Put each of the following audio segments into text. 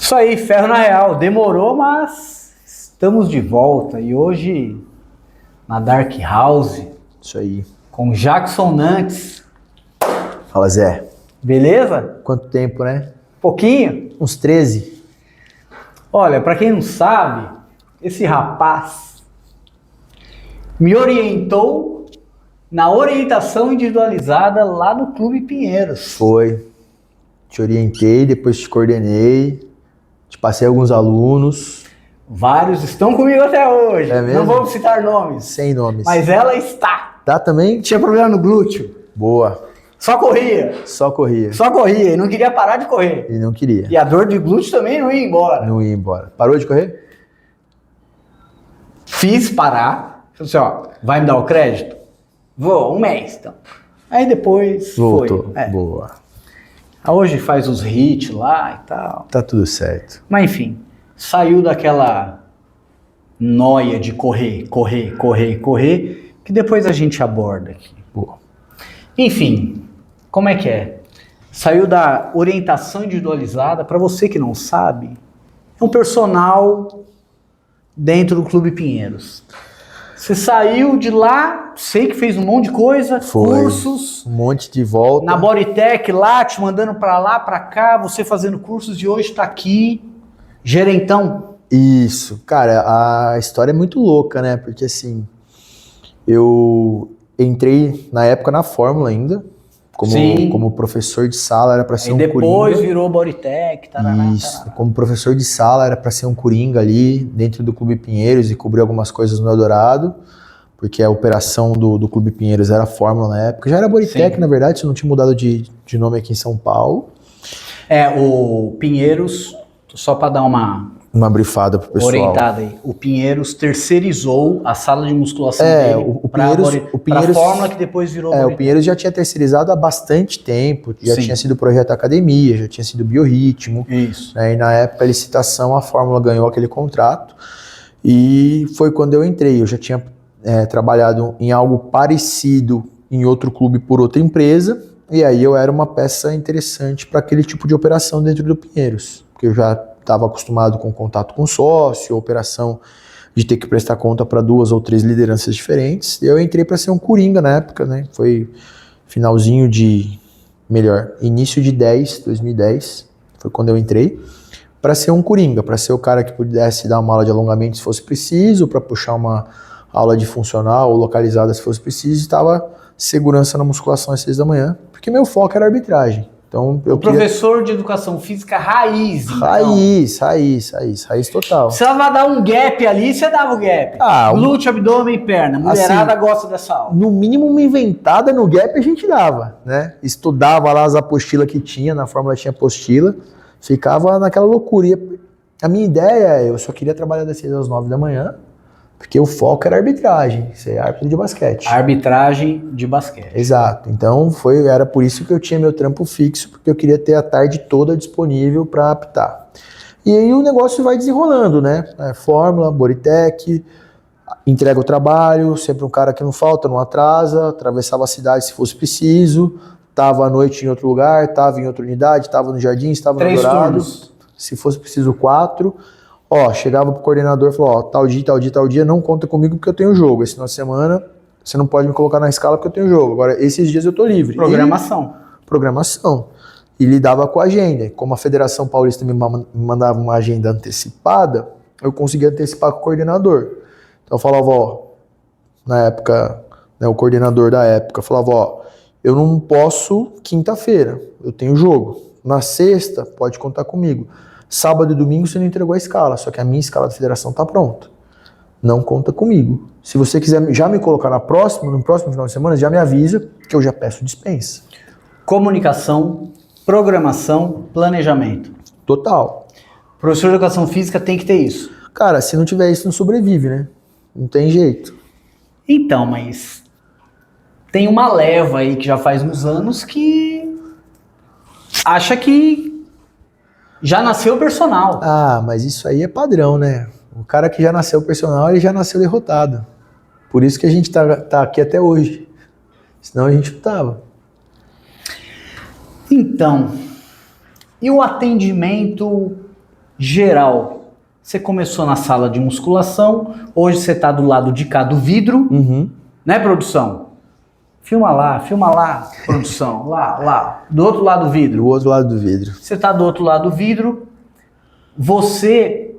Isso aí, ferro na real. Demorou, mas estamos de volta. E hoje, na Dark House, Isso aí. com Jackson Nantes. Fala, Zé. Beleza? Quanto tempo, né? Pouquinho? Uns 13. Olha, pra quem não sabe, esse rapaz me orientou na orientação individualizada lá no Clube Pinheiros. Foi. Te orientei, depois te coordenei, te passei alguns alunos. Vários estão comigo até hoje. É mesmo? Não vamos citar nomes. Sem nomes. Mas ela está. Tá também? Tinha problema no glúteo. Boa. Só corria. Só corria. Só corria. E não queria parar de correr. E não queria. E a dor de glúteo também não ia embora. Não ia embora. Parou de correr? Fiz parar. Falei assim, ó, vai me dar o crédito? Vou, um mês, então. Aí depois Voltou. foi. Boa. Hoje faz os hits lá e tal. Tá tudo certo. Mas enfim, saiu daquela noia de correr, que depois a gente aborda aqui. Boa. Enfim, como é que é? Saiu da orientação individualizada, para você que não sabe, é um personal dentro do Clube Pinheiros. Você saiu de lá, sei que fez um monte de coisa, Foi. cursos, Um monte de volta. na Bodytech lá, te mandando para lá, para cá, você fazendo cursos e hoje tá aqui, gerentão. Isso. Cara, a história é muito louca, né? Porque assim, eu entrei na época na Fórmula ainda, Sim. como professor de sala, era para ser Aí um depois coringa. virou Bodytech, tarará, Isso, tarará. como professor de sala era para ser um coringa ali dentro do Clube Pinheiros e cobrir algumas coisas no Eldorado, porque a operação do Clube Pinheiros era a Fórmula na época. Já era Bodytech, Sim. na verdade, se não tinha mudado de nome aqui em São Paulo. O Pinheiros, só para dar uma Uma brifada pro pessoal. orientada aí, o Pinheiros terceirizou a sala de musculação dele o para Pinheiros- a Fórmula, que depois virou O Bodytech. Pinheiros já tinha terceirizado há bastante tempo, já Sim. tinha sido projeto academia, já tinha sido biorritmo. Isso. Né, e na época a licitação, a Fórmula ganhou aquele contrato e foi quando eu entrei. Eu já tinha trabalhado em algo parecido em outro clube por outra empresa, e aí eu era uma peça interessante para aquele tipo de operação dentro do Pinheiros, porque eu já estava acostumado com contato com sócio, operação de ter que prestar conta para 2 ou 3 lideranças diferentes. E eu entrei para ser um coringa na época, né? Foi finalzinho início de 2010, foi quando eu entrei, para ser um coringa, para ser o cara que pudesse dar uma aula de alongamento se fosse preciso, para puxar uma aula de funcional ou localizada se fosse preciso, estava segurança na musculação às 6 da manhã, porque meu foco era arbitragem. Então, eu Professor de educação física raiz, então. Raiz total. Precisava dar um gap ali, você dava o gap. Glúteo, abdômen e perna. Mulherada gosta dessa aula. No mínimo uma inventada no gap a gente dava, né? Estudava lá as apostilas que tinha, na Fórmula tinha apostila, ficava naquela loucura. A minha ideia, eu só queria trabalhar das 6 às 9 da manhã, porque o foco era arbitragem, ser árbitro de basquete. Arbitragem de basquete. Exato. Então era por isso que eu tinha meu trampo fixo, porque eu queria ter a tarde toda disponível para apitar. E aí o negócio vai desenrolando, né? Fórmula, Bodytech, entrega o trabalho, sempre um cara que não falta, não atrasa, atravessava a cidade se fosse preciso, estava à noite em outro lugar, estava em outra unidade, estava no jardim, estava no 3 Dourado. turnos. Se fosse preciso 4. Chegava pro coordenador e falou, tal dia, não conta comigo porque eu tenho jogo. Esse final de semana, você não pode me colocar na escala porque eu tenho jogo. Agora, esses dias eu tô livre. Programação. E lidava com a agenda. Como a Federação Paulista me mandava uma agenda antecipada, eu conseguia antecipar com o coordenador. Então eu falava, na época, né, o coordenador da época falava, eu não posso quinta-feira, eu tenho jogo. Na sexta, pode contar comigo. Sábado e domingo você não entregou a escala, só que a minha escala da federação está pronta. Não conta comigo. Se você quiser já me colocar no próximo final de semana, já me avisa que eu já peço dispensa. Comunicação, programação, planejamento. Total. Professor de educação física tem que ter isso. Cara, se não tiver isso, não sobrevive, né? Não tem jeito. Então, mas tem uma leva aí que já faz uns anos que acha que já nasceu personal. Mas isso aí é padrão, né? O cara que já nasceu personal, ele já nasceu derrotado. Por isso que a gente tá aqui até hoje. Senão a gente não tava. Então, e o atendimento geral. Você começou na sala de musculação, hoje você está do lado de cá do vidro, né, produção? Filma lá, produção, lá, do outro lado do vidro. Do outro lado do vidro. Você está do outro lado do vidro, você,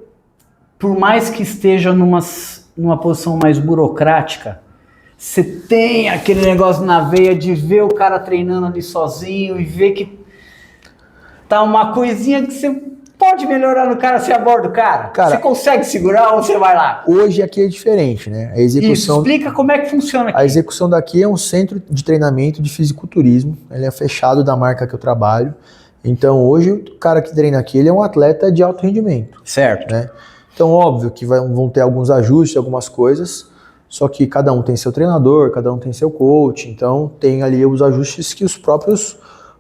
por mais que esteja numa posição mais burocrática, você tem aquele negócio na veia de ver o cara treinando ali sozinho e ver que tá uma coisinha que você pode melhorar no cara, você aborda o cara. Você consegue segurar ou você vai lá? Hoje aqui é diferente, né? A execução, isso, explica como é que funciona aqui. A execução daqui é um centro de treinamento de fisiculturismo, ele é fechado da marca que eu trabalho. Então hoje o cara que treina aqui, ele é um atleta de alto rendimento. Certo. Né? Então óbvio que vão ter alguns ajustes, algumas coisas, só que cada um tem seu treinador, cada um tem seu coach, então tem ali os ajustes que os próprios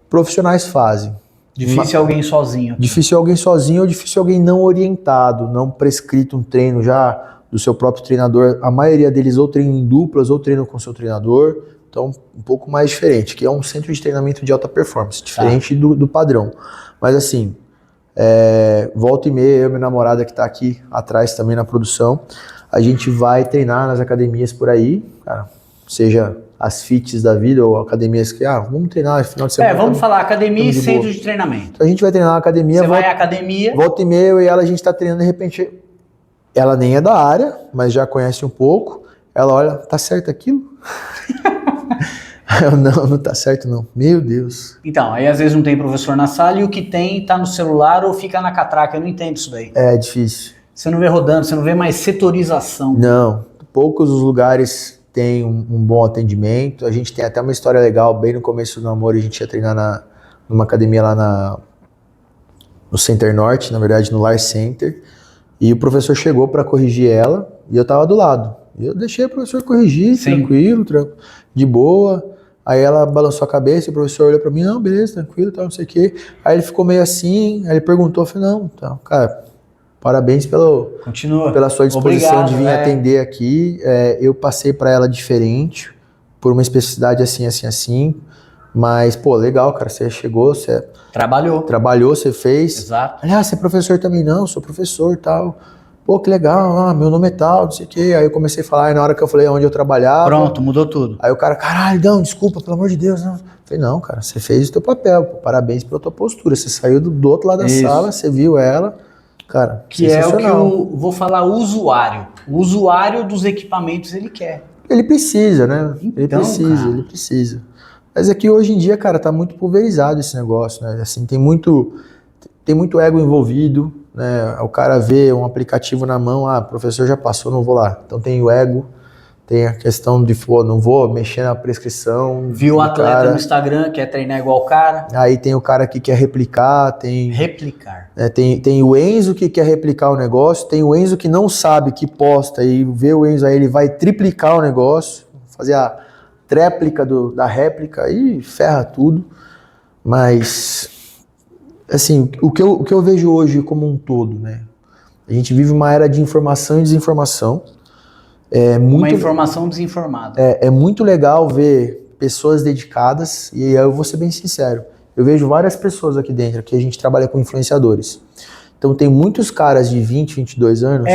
profissionais fazem. Difícil alguém sozinho. Difícil alguém sozinho ou difícil alguém não orientado, não prescrito um treino já do seu próprio treinador. A maioria deles ou treinam em duplas ou treinam com seu treinador, então um pouco mais diferente, que é um centro de treinamento de alta performance, diferente do padrão. Mas assim, volta e meia, eu e minha namorada que está aqui atrás também na produção, a gente vai treinar nas academias por aí, cara, seja as fits da vida ou academias que, vamos treinar no final de semana. Vamos falar academia e centro de treinamento. A gente vai treinar na academia. Você vai à academia. Volta e meia, eu e ela, a gente tá treinando, de repente, ela nem é da área, mas já conhece um pouco. Ela olha, tá certo aquilo? Eu, não tá certo não. Meu Deus. Então, aí às vezes não tem professor na sala e o que tem tá no celular ou fica na catraca. Eu não entendo isso daí. É difícil. Você não vê rodando, você não vê mais setorização. Não, poucos os lugares têm um bom atendimento. A gente tem até uma história legal, bem no começo do namoro, a gente ia treinar numa academia lá no Center Norte, na verdade no Lar Center, e o professor chegou para corrigir ela e eu tava do lado. E eu deixei o professor corrigir, tranquilo, de boa. Aí ela balançou a cabeça e o professor olhou para mim, não, beleza, tranquilo, tal, não sei o quê. Aí ele ficou meio assim, aí ele perguntou, eu falei, não, então, cara, parabéns pela sua disposição de vir atender aqui. Eu passei para ela diferente, por uma especificidade assim. Mas, pô, legal, cara, você chegou, você... Trabalhou, você fez. Exato. Aliás, você é professor também? Não, sou professor e tal. Pô, que legal, meu nome é tal, não sei o quê. Aí eu comecei a falar, aí na hora que eu falei onde eu trabalhava... Pronto, mudou tudo. Aí o cara, caralho, não, desculpa, pelo amor de Deus. Não. Eu falei, não, cara, você fez o teu papel, pô, parabéns pela tua postura. Você saiu do outro lado da sala, você viu ela... Cara, que é o que eu vou falar, o usuário. O usuário dos equipamentos, ele quer. Ele precisa, né? Então, ele precisa. Mas aqui hoje em dia, cara, tá muito pulverizado esse negócio, né? Assim, tem muito ego envolvido, né? O cara vê um aplicativo na mão, o professor já passou, não vou lá. Então tem o ego, tem a questão de, não vou mexer na prescrição. Viu o atleta no Instagram, quer treinar igual o cara. Aí tem o cara que quer replicar, Replicar. Tem o Enzo que quer replicar o negócio, tem o Enzo que não sabe, que posta, e vê o Enzo aí, ele vai triplicar o negócio, fazer a tréplica da réplica e ferra tudo. Mas, assim, o que eu vejo hoje como um todo, né? A gente vive uma era de informação e desinformação. Uma informação desinformada. É muito legal ver pessoas dedicadas, e eu vou ser bem sincero, eu vejo várias pessoas aqui dentro, que a gente trabalha com influenciadores. Então tem muitos caras de 20, 22 anos...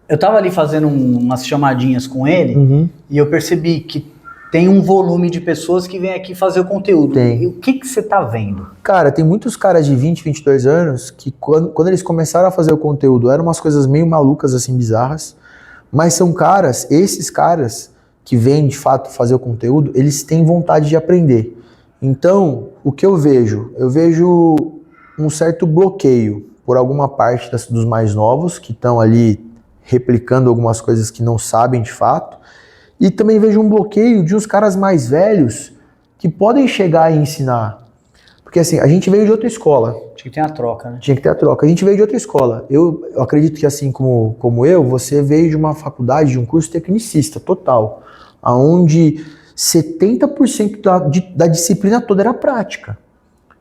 Eu tava ali fazendo umas chamadinhas com ele, e eu percebi que tem um volume de pessoas que vem aqui fazer o conteúdo. E o que você tá vendo? Cara, tem muitos caras de 20, 22 anos que quando eles começaram a fazer o conteúdo, eram umas coisas meio malucas, assim, bizarras, mas são esses caras que vêm de fato fazer o conteúdo, eles têm vontade de aprender. Então, o que eu vejo? Eu vejo um certo bloqueio por alguma parte dos mais novos, que estão ali replicando algumas coisas que não sabem de fato, e também vejo um bloqueio de uns caras mais velhos que podem chegar e ensinar. Porque assim, a gente veio de outra escola. Tinha que ter a troca, né? Tinha que ter a troca. A gente veio de outra escola. Eu acredito que assim como eu, você veio de uma faculdade, de um curso tecnicista total, onde 70% da disciplina toda era prática.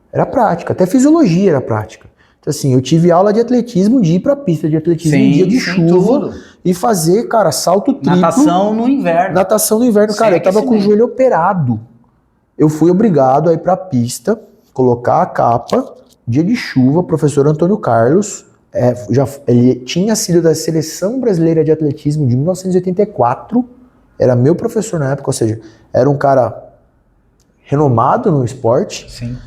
Era prática, até fisiologia era prática. Então assim, eu tive aula de atletismo, de ir pra pista de atletismo em dia de chuva e fazer, cara, salto triplo. Natação no inverno. Natação no inverno, cara, eu tava com o joelho operado. Eu fui obrigado a ir pra pista, colocar a capa dia de chuva, professor Antônio Carlos, ele tinha sido da Seleção Brasileira de Atletismo de 1984, era meu professor na época, ou seja, era um cara renomado no esporte. Sim.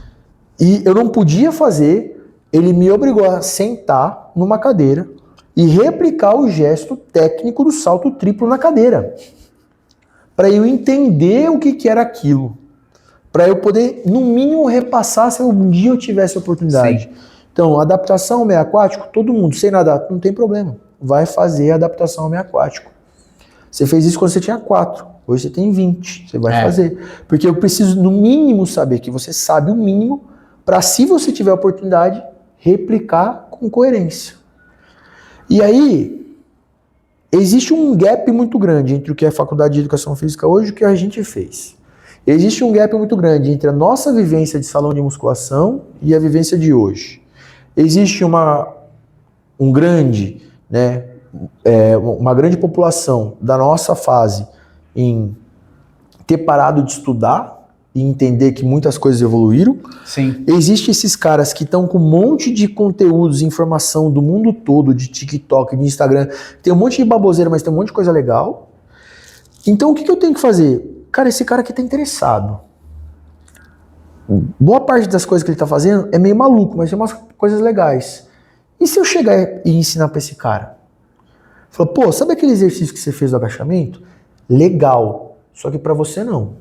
E eu não podia fazer, ele me obrigou a sentar numa cadeira e replicar o gesto técnico do salto triplo na cadeira. Para eu entender o que era aquilo. Para eu poder, no mínimo, repassar se um dia eu tivesse a oportunidade. Sim. Então, adaptação ao meio aquático, todo mundo, sem nadar, não tem problema. Vai fazer a adaptação ao meio aquático. Você fez isso quando você tinha 4, hoje você tem 20, você vai fazer. Porque eu preciso, no mínimo, saber que você sabe o mínimo para, se você tiver a oportunidade, replicar com coerência. E aí, existe um gap muito grande entre o que é a Faculdade de Educação Física hoje e o que a gente fez. Existe um gap muito grande entre a nossa vivência de salão de musculação e a vivência de hoje. Existe uma grande população da nossa fase em ter parado de estudar e entender que muitas coisas evoluíram. Sim. Existem esses caras que estão com um monte de conteúdos, informação do mundo todo, de TikTok, de Instagram. Tem um monte de baboseira, mas tem um monte de coisa legal. Então o que eu tenho que fazer? Cara, esse cara aqui tá interessado. Boa parte das coisas que ele tá fazendo é meio maluco, mas tem umas coisas legais. E se eu chegar e ensinar pra esse cara? Falou, pô, sabe aquele exercício que você fez do agachamento? Legal, só que pra você não.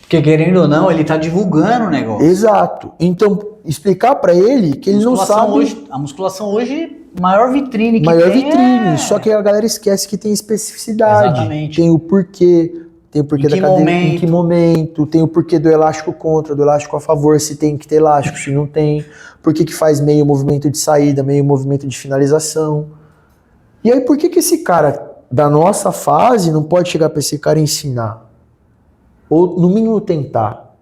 Porque querendo ou não, ele tá divulgando o negócio. Exato. Então, explicar pra ele que ele não sabe... A musculação hoje, maior vitrine que maior tem vitrine, só que a galera esquece que tem especificidade. Exatamente. Tem o porquê. Tem o porquê Em que da cadeira, momento? em que momento, tem o porquê do elástico contra, do elástico a favor, se tem que ter elástico, se não tem, por que faz meio movimento de saída, meio movimento de finalização. E aí por que esse cara da nossa fase não pode chegar para esse cara e ensinar? Ou no mínimo tentar?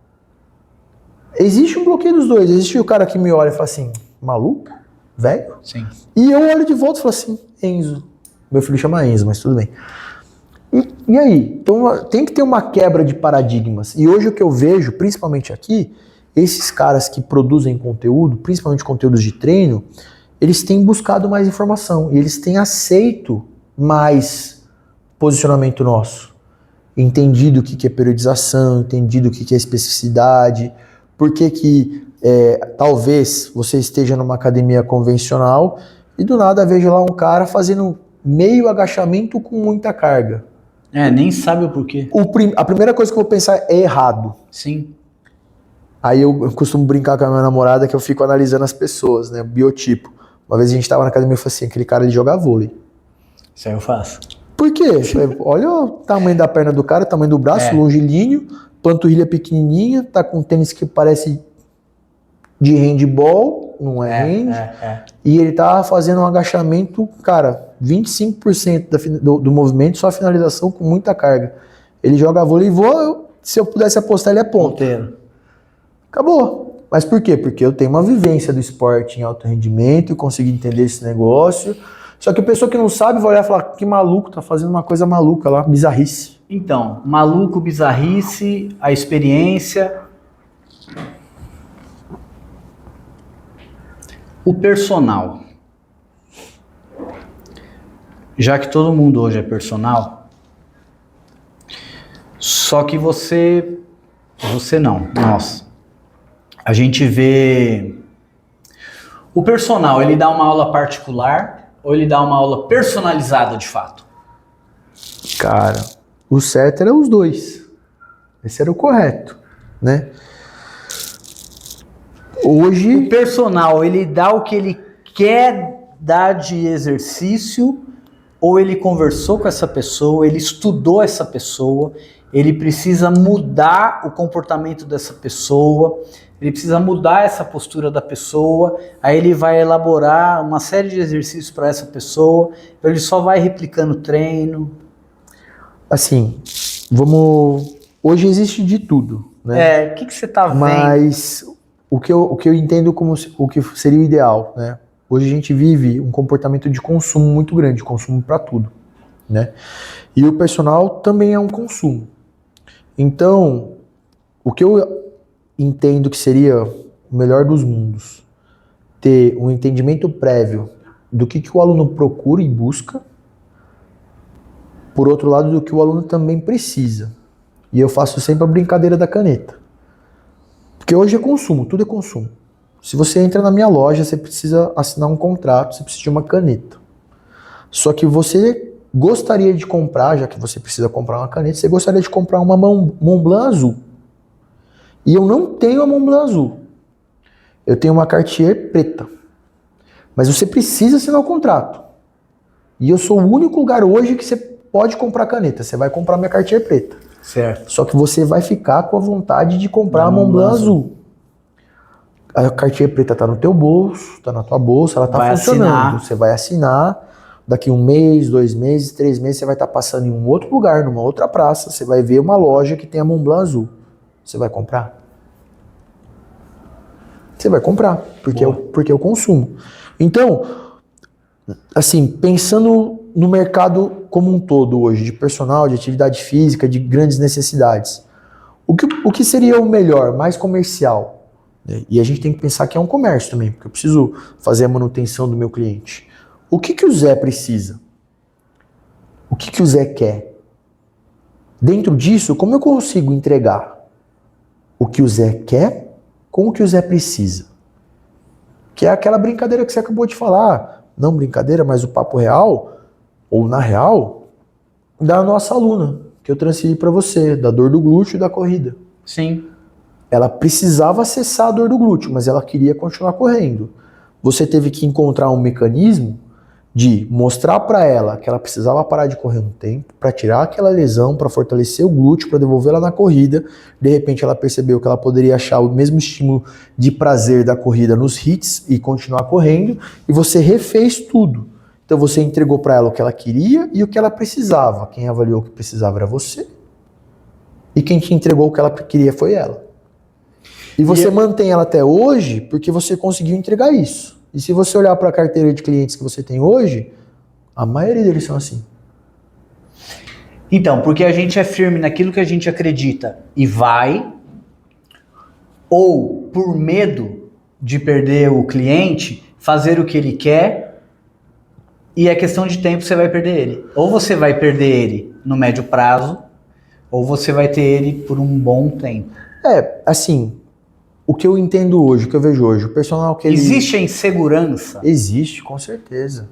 Existe um bloqueio dos dois, existe o cara que me olha e fala assim, maluco? Velho? Sim. E eu olho de volta e falo assim, Enzo. Meu filho chama Enzo, mas tudo bem. E aí? Então tem que ter uma quebra de paradigmas. E hoje o que eu vejo, principalmente aqui, esses caras que produzem conteúdo, principalmente conteúdos de treino, eles têm buscado mais informação e eles têm aceito mais posicionamento nosso. Entendido o que é periodização, entendido o que é especificidade, por que talvez você esteja numa academia convencional e do nada veja lá um cara fazendo meio agachamento com muita carga. Nem sabe o porquê. A primeira coisa que eu vou pensar é errado. Sim. Aí eu costumo brincar com a minha namorada que eu fico analisando as pessoas, né? Biotipo. Uma vez a gente tava na academia e eu falei assim, aquele cara ele joga vôlei. Isso aí eu faço. Por quê? Olha o tamanho da perna do cara, tamanho do braço, longilíneo, panturrilha pequenininha, tá com um tênis que parece de handball, não é hand. E ele tá fazendo um agachamento, cara, 25% do movimento, só a finalização com muita carga. Ele joga vôlei e se eu pudesse apostar, ele é ponteiro. Acabou. Mas por quê? Porque eu tenho uma vivência do esporte em alto rendimento, eu consegui entender esse negócio. Só que a pessoa que não sabe vai olhar e falar, que maluco, tá fazendo uma coisa maluca lá, bizarrice. Então, maluco, bizarrice, a experiência. O personal. Já que todo mundo hoje é personal, só que você não, nós. A gente vê o personal, ele dá uma aula particular ou ele dá uma aula personalizada de fato? Cara, o certo era os dois. Esse era o correto, né? Hoje... O personal, ele dá o que ele quer dar de exercício ou ele conversou com essa pessoa, ele estudou essa pessoa, ele precisa mudar o comportamento dessa pessoa, ele precisa mudar essa postura da pessoa, aí ele vai elaborar uma série de exercícios para essa pessoa, ele só vai replicando treino. Assim, hoje existe de tudo, né? O que você tá vendo? Mas o que eu entendo como o que seria o ideal, né? Hoje a gente vive um comportamento de consumo muito grande, consumo para tudo, né? E o personal também é um consumo. Então, o que eu entendo que seria o melhor dos mundos. Ter um entendimento prévio do que o aluno procura e busca, por outro lado, do que o aluno também precisa. E eu faço sempre a brincadeira da caneta. Porque hoje é consumo, tudo é consumo. Se você entra na minha loja, você precisa assinar um contrato, você precisa de uma caneta. Só que você gostaria de comprar, já que você precisa comprar uma caneta, você gostaria de comprar uma Montblanc azul. E eu não tenho a Montblanc azul. Eu tenho uma Cartier preta. Mas você precisa assinar o contrato. E eu sou o único lugar hoje que você pode comprar caneta. Você vai comprar minha Cartier preta. Certo. Só que você vai ficar com a vontade de comprar a Montblanc azul. A Cartier preta tá no teu bolso, tá na tua bolsa, ela tá Vai funcionando. assinar. Você vai assinar. Daqui 1 mês, 2 meses, 3 meses, você vai estar passando em um outro lugar, numa outra praça. Você vai ver uma loja que tem a Montblanc azul. Você vai comprar? Você vai comprar, porque eu consumo. Então, assim, pensando no mercado como um todo hoje, de personal, de atividade física, de grandes necessidades, o que seria o melhor, mais comercial? E a gente tem que pensar que é um comércio também, porque eu preciso fazer a manutenção do meu cliente. O que o Zé precisa? O que o Zé quer? Dentro disso, como eu consigo entregar o que o Zé quer com o que o Zé precisa? Que é aquela brincadeira que você acabou de falar. Não brincadeira, mas o papo real, ou na real, da nossa aluna, que eu transferi para você, da dor do glúteo e da corrida. Sim. Ela precisava acessar a dor do glúteo, mas ela queria continuar correndo. Você teve que encontrar um mecanismo de mostrar para ela que ela precisava parar de correr um tempo, para tirar aquela lesão, para fortalecer o glúteo, para devolvê-la na corrida. De repente ela percebeu que ela poderia achar o mesmo estímulo de prazer da corrida nos hits e continuar correndo, e você refez tudo. Então você entregou para ela o que ela queria e o que ela precisava. Quem avaliou o que precisava era você, e quem te entregou o que ela queria foi ela. E você mantém ela até hoje porque você conseguiu entregar isso. E se você olhar para a carteira de clientes que você tem hoje, a maioria deles são assim. Então, porque a gente é firme naquilo que a gente acredita e vai, ou por medo de perder o cliente, fazer o que ele quer, e é questão de tempo você vai perder ele. Ou você vai perder ele no médio prazo, ou você vai ter ele por um bom tempo. Assim, o que eu entendo hoje, o que eu vejo hoje, o personal que ele... Existe a insegurança? Existe, com certeza.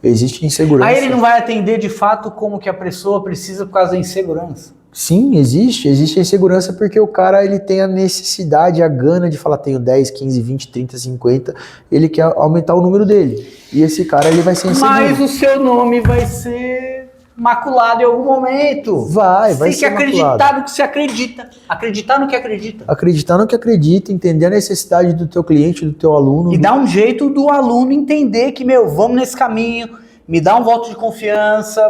Existe insegurança. Aí ele não vai atender de fato como que a pessoa precisa por causa da insegurança. Sim, existe a insegurança porque o cara ele tem a necessidade, a gana de falar tenho 10, 15, 20, 30, 50, ele quer aumentar o número dele. E esse cara ele vai ser inseguro. Mas o seu nome vai ser maculado em algum momento. Vai ser Tem que acreditar no que você acredita. Acreditar no que acredita. Acreditar no que acredita, entender a necessidade do teu cliente, do teu aluno. E dar um jeito do aluno entender que, vamos nesse caminho, me dá um voto de confiança,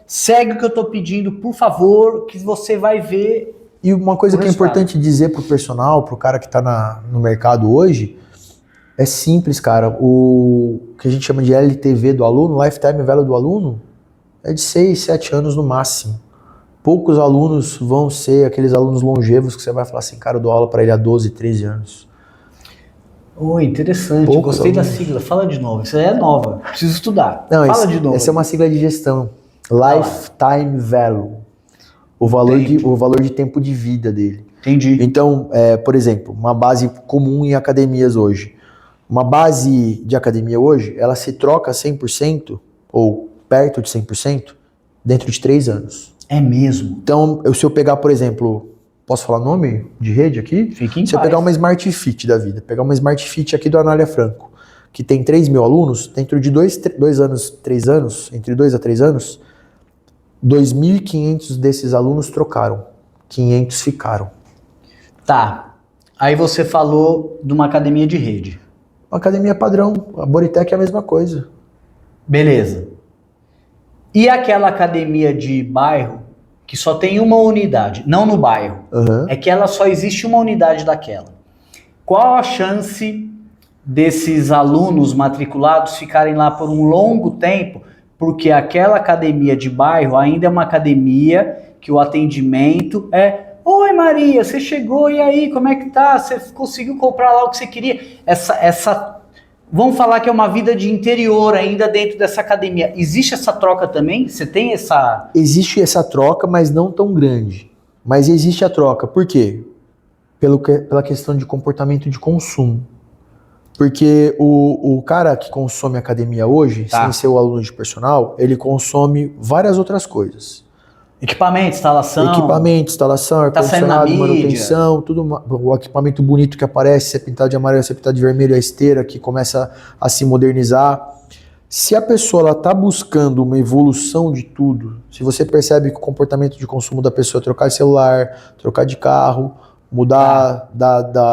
segue o que eu tô pedindo, por favor, que você vai ver. E uma coisa que é importante dizer pro personal, pro cara que tá no mercado hoje, é simples, cara. O que a gente chama de LTV do aluno, Lifetime Value do aluno, é de 6, 7 anos no máximo. Poucos alunos vão ser aqueles alunos longevos que você vai falar assim, cara, eu dou aula para ele há 12, 13 anos. Interessante, gostei da sigla. Fala de novo, isso aí é nova, preciso estudar. Fala de novo. Essa é uma sigla de gestão. Lifetime Value. O valor de tempo de vida dele. Entendi. Então, por exemplo, uma base comum em academias hoje. Uma base de academia hoje, ela se troca 100% ou perto de 100% dentro de 3 anos. É mesmo? Então, se eu pegar, por exemplo, posso falar nome de rede aqui? Fique em Se eu pegar uma Smart Fit da vida, pegar uma Smart Fit aqui do Anália Franco, que tem 3 mil alunos, dentro de 2 anos, 3 anos, entre 2 a 3 anos, 2.500 desses alunos trocaram, 500 ficaram. Tá, aí você falou de uma academia de rede. Uma academia padrão, a Bodytech é a mesma coisa. Beleza. E aquela academia de bairro que só tem uma unidade, não no bairro, é que ela só existe uma unidade daquela. Qual a chance desses alunos matriculados ficarem lá por um longo tempo, porque aquela academia de bairro ainda é uma academia que o atendimento é Oi Maria, você chegou, e aí, como é que tá? Você conseguiu comprar lá o que você queria? Vamos falar que é uma vida de interior ainda dentro dessa academia. Existe essa troca também? Você tem essa... Existe essa troca, mas não tão grande. Mas existe a troca. Por quê? Pela questão de comportamento de consumo. Porque o cara que consome academia hoje, sem ser o aluno de personal, ele consome várias outras coisas. Equipamento, instalação, ar-condicionado, manutenção, tudo, o equipamento bonito que aparece, se é pintado de amarelo, se é pintado de vermelho, a esteira que começa a se modernizar. Se a pessoa está buscando uma evolução de tudo, se você percebe que o comportamento de consumo da pessoa é trocar de celular, trocar de carro, mudar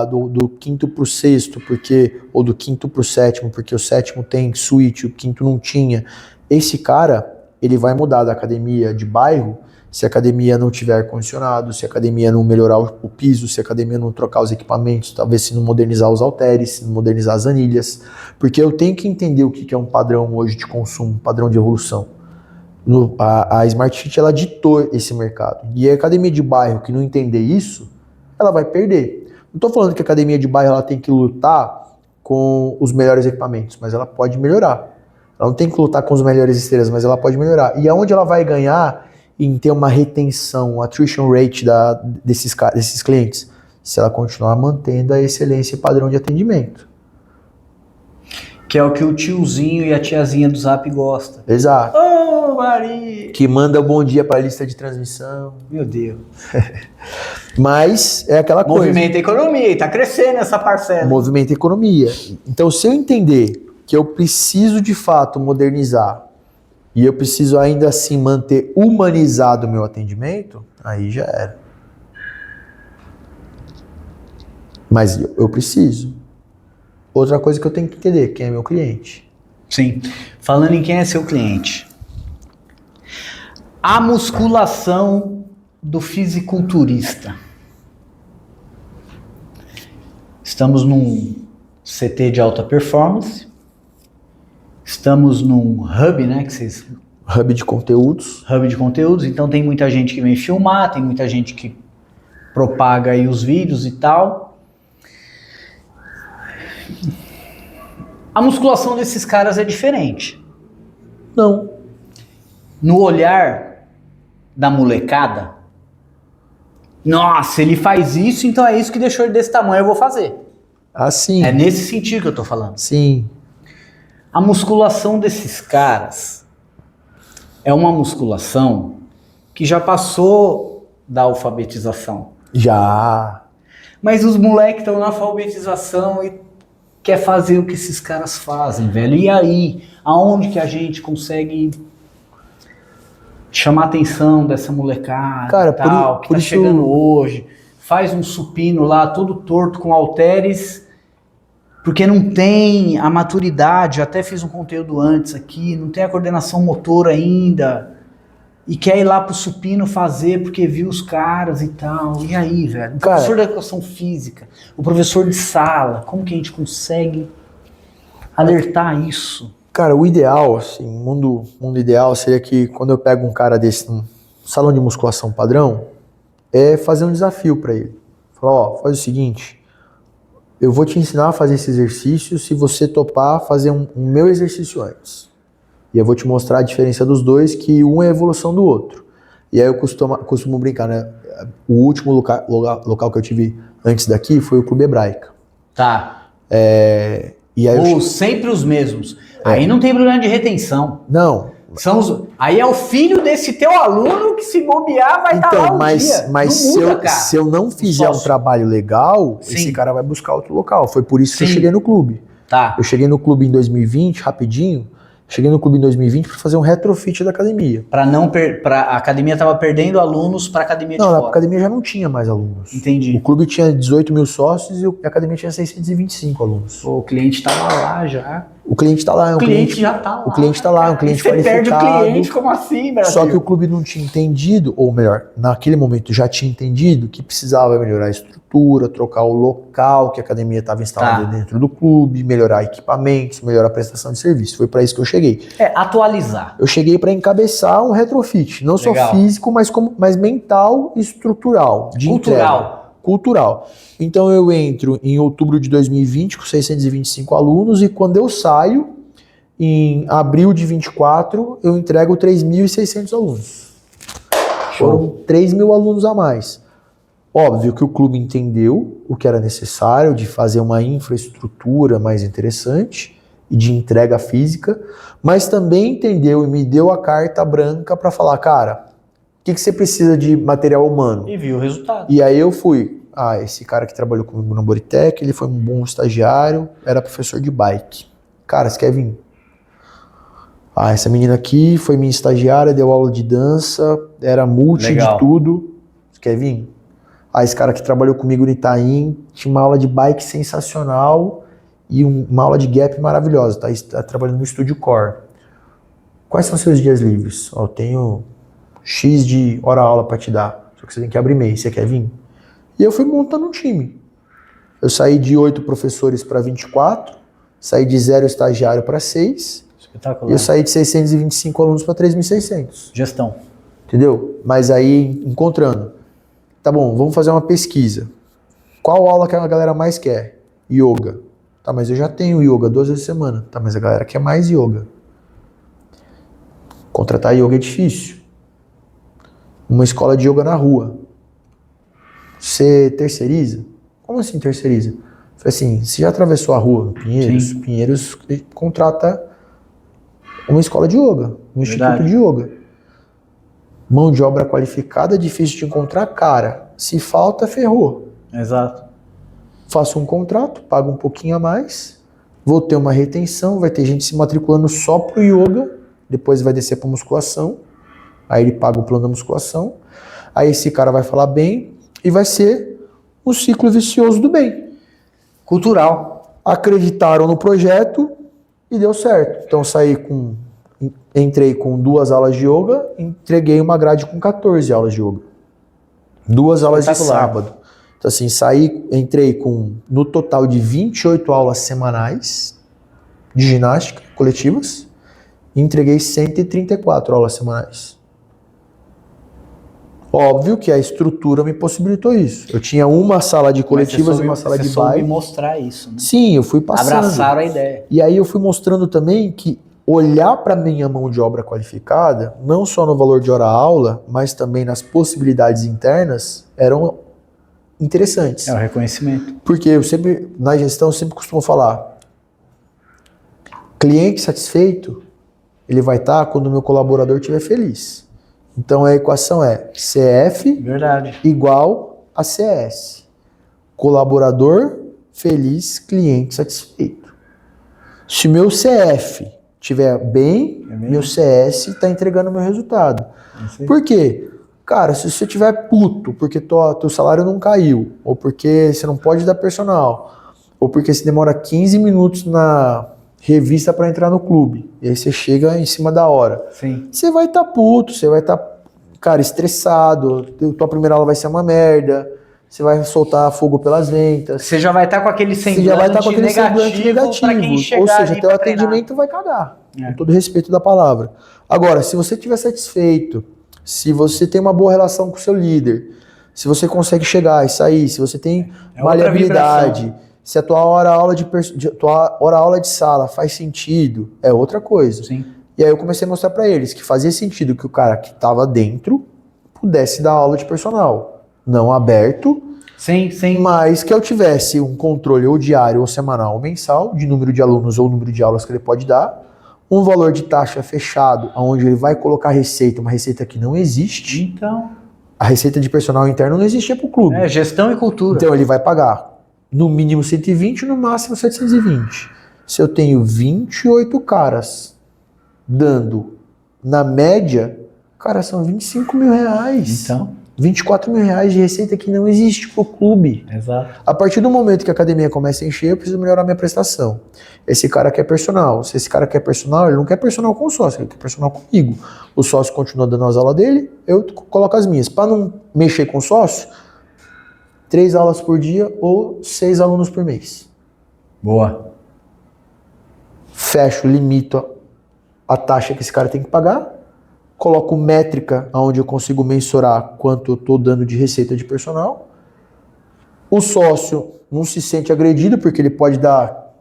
do quinto para o sexto, ou do quinto para o sétimo, porque o sétimo tem suíte, o quinto não tinha, esse cara, ele vai mudar da academia de bairro se a academia não tiver ar-condicionado, se a academia não melhorar o piso, se a academia não trocar os equipamentos, talvez se não modernizar os halteres, se não modernizar as anilhas. Porque eu tenho que entender o que é um padrão hoje de consumo, um padrão de evolução. A Smart Fit, ela ditou esse mercado. E a academia de bairro que não entender isso, ela vai perder. Não estou falando que a academia de bairro ela tem que lutar com os melhores equipamentos, mas ela pode melhorar. Ela não tem que lutar com os melhores esteiras, mas ela pode melhorar. E aonde ela vai ganhar em ter uma retenção, um attrition rate desses clientes? Se ela continuar mantendo a excelência e padrão de atendimento. Que é o que o tiozinho e a tiazinha do Zap gostam. Exato. Ô, Maria! Que manda bom dia para a lista de transmissão. Meu Deus. Mas é aquela coisa. Movimenta a economia, e tá crescendo essa parcela. Movimenta a economia. Então, se eu entender que eu preciso de fato modernizar e eu preciso ainda assim manter humanizado o meu atendimento, aí já era. Mas eu preciso. Outra coisa que eu tenho que entender, quem é meu cliente. Sim. Falando em quem é seu cliente. A musculação do fisiculturista. Estamos num CT de alta performance. Estamos num hub, né? Hub de conteúdos. Hub de conteúdos. Então tem muita gente que vem filmar, tem muita gente que propaga aí os vídeos e tal. A musculação desses caras é diferente. Não. No olhar da molecada, nossa, ele faz isso, então é isso que deixou ele desse tamanho, eu vou fazer. Assim. É nesse sentido que eu tô falando. Sim. A musculação desses caras é uma musculação que já passou da alfabetização. Já. Mas os moleques estão na alfabetização e quer fazer o que esses caras fazem, velho. E aí, aonde que a gente consegue chamar a atenção dessa molecada, cara, e tal, que tá chegando hoje, faz um supino lá, todo torto com halteres, porque não tem a maturidade, até fiz um conteúdo antes aqui, não tem a coordenação motora ainda, e quer ir lá pro supino fazer porque viu os caras e tal. E aí, velho? O professor da educação física, o professor de sala, como que a gente consegue alertar isso? Cara, o ideal, assim, mundo ideal seria que quando eu pego um cara desse num salão de musculação padrão, é fazer um desafio para ele. Falar, ó, faz o seguinte, eu vou te ensinar a fazer esse exercício se você topar fazer um meu exercício antes. E eu vou te mostrar a diferença dos dois, que um é a evolução do outro. E aí eu costumo brincar, né? O último local que eu tive antes daqui foi o Clube Hebraica. Tá. E aí ou sempre os mesmos. Aí não tem problema de retenção. Não. Aí é o filho desse teu aluno que se bobear vai estar lá um dia. Mas não muda, se eu não fizer um trabalho legal, Sim. Esse cara vai buscar outro local. Foi por isso que eu Sim. cheguei no clube. Tá. Eu cheguei no clube em 2020, rapidinho. Cheguei no clube em 2020 para fazer um retrofit da academia. A academia tava perdendo alunos para a academia de fora. Não, a academia já não tinha mais alunos. Entendi. O clube tinha 18 mil sócios e a academia tinha 625 alunos. Pô, o cliente tava lá já. O cliente tá lá. O cliente já tá lá. O cliente tá lá, um cliente você qualificado. Perde o cliente, como assim, Brasil? Só que o clube não tinha entendido, ou melhor, naquele momento já tinha entendido que precisava melhorar a estrutura, estrutura, trocar o local que a academia estava instalada dentro do clube, melhorar equipamentos, melhorar a prestação de serviço. Foi para isso que eu cheguei. Atualizar. Eu cheguei para encabeçar um retrofit, não só físico, mas mental e estrutural. Cultural. Então eu entro em outubro de 2020 com 625 alunos e quando eu saio, em abril de 24, eu entrego 3.600 alunos. Foram 3.000 alunos a mais. Óbvio que o clube entendeu o que era necessário de fazer uma infraestrutura mais interessante e de entrega física, mas também entendeu e me deu a carta branca para falar, cara, o que você precisa de material humano? E viu o resultado. E aí eu fui, esse cara que trabalhou comigo no Boritec, ele foi um bom estagiário, era professor de bike. Cara, você quer vir? Essa menina aqui foi minha estagiária, deu aula de dança, era multi de tudo. Você quer vir? Esse cara que trabalhou comigo no Itaim, tinha uma aula de bike sensacional e uma aula de gap maravilhosa. Tá trabalhando no Estúdio Core. Quais são seus dias livres? Eu tenho X de hora-aula para te dar. Só que você tem que abrir mês. Você quer vir? E eu fui montando um time. Eu saí de 8 professores para 24, saí de 0 estagiário para 6. Espetacular. E eu saí de 625 alunos para 3.600. Gestão. Entendeu? Mas aí, encontrando. Tá bom, vamos fazer uma pesquisa. Qual aula que a galera mais quer? Yoga. Tá, mas eu já tenho yoga 2 vezes por semana. Tá, mas a galera quer mais yoga. Contratar yoga é difícil. Uma escola de yoga na rua. Você terceiriza? Como assim terceiriza? Falei assim, você já atravessou a rua no Pinheiros? Sim. Pinheiros contrata uma escola de yoga, um instituto de yoga. Mão de obra qualificada, difícil de encontrar, cara. Se falta, ferrou. Exato. Faço um contrato, pago um pouquinho a mais, vou ter uma retenção, vai ter gente se matriculando só pro yoga, depois vai descer pra musculação, aí ele paga o plano da musculação, aí esse cara vai falar bem e vai ser um ciclo vicioso do bem. Cultural. Acreditaram no projeto e deu certo. Então entrei com 2 aulas de yoga, entreguei uma grade com 14 aulas de yoga. 2 aulas de sábado. Então assim, entrei no total de 28 aulas semanais de ginástica coletivas e entreguei 134 aulas semanais. Óbvio que a estrutura me possibilitou isso. Eu tinha uma sala de coletivas e uma sala de bike. Você soube mostrar isso, né? Sim, eu fui passando. Abraçaram a ideia. E aí eu fui mostrando também que olhar para minha mão de obra qualificada, não só no valor de hora-aula, mas também nas possibilidades internas, eram interessantes. É o reconhecimento. Porque na gestão, eu sempre costumo falar, cliente satisfeito, ele vai estar quando o meu colaborador estiver feliz. Então a equação é CF igual a CS. Colaborador feliz, cliente satisfeito. Se meu CF estiver bem, meu CS está entregando meu resultado. Por quê? Cara, se você estiver puto porque teu salário não caiu, ou porque você não pode dar personal, ou porque você demora 15 minutos na revista para entrar no clube, e aí você chega em cima da hora. Sim. Você vai estar puto, você vai estar, cara, estressado, tua primeira aula vai ser uma merda, você vai soltar fogo pelas ventas. Você já vai estar com aquele semblante negativo para quem chegar. Ou seja, teu atendimento vai cagar. Com todo respeito da palavra. Agora, se você estiver satisfeito, se você tem uma boa relação com o seu líder, se você consegue chegar e sair, se você tem maleabilidade, se a tua hora-aula de sala faz sentido, é outra coisa. Sim. E aí eu comecei a mostrar para eles que fazia sentido que o cara que estava dentro pudesse dar aula de personal. Não aberto, sim. Mas que eu tivesse um controle ou diário, ou semanal, ou mensal, de número de alunos ou número de aulas que ele pode dar, um valor de taxa fechado, onde ele vai colocar receita, uma receita que não existe. Então, a receita de personal interno não existia para o clube. É, gestão e cultura. Então ele vai pagar no mínimo 120, no máximo 720. Se eu tenho 28 caras dando, na média, cara, são 25 mil reais. Então... 24 mil reais de receita que não existe pro clube. Exato. A partir do momento que a academia começa a encher, eu preciso melhorar minha prestação. Esse cara quer personal. Se esse cara quer personal, ele não quer personal com o sócio, ele quer personal comigo. O sócio continua dando as aulas dele, eu coloco as minhas. Para não mexer com o sócio, 3 aulas por dia ou 6 alunos por mês. Boa. Fecho, limito a taxa que esse cara tem que pagar, coloco métrica onde eu consigo mensurar quanto eu estou dando de receita de personal. O sócio não se sente agredido porque ele pode dar,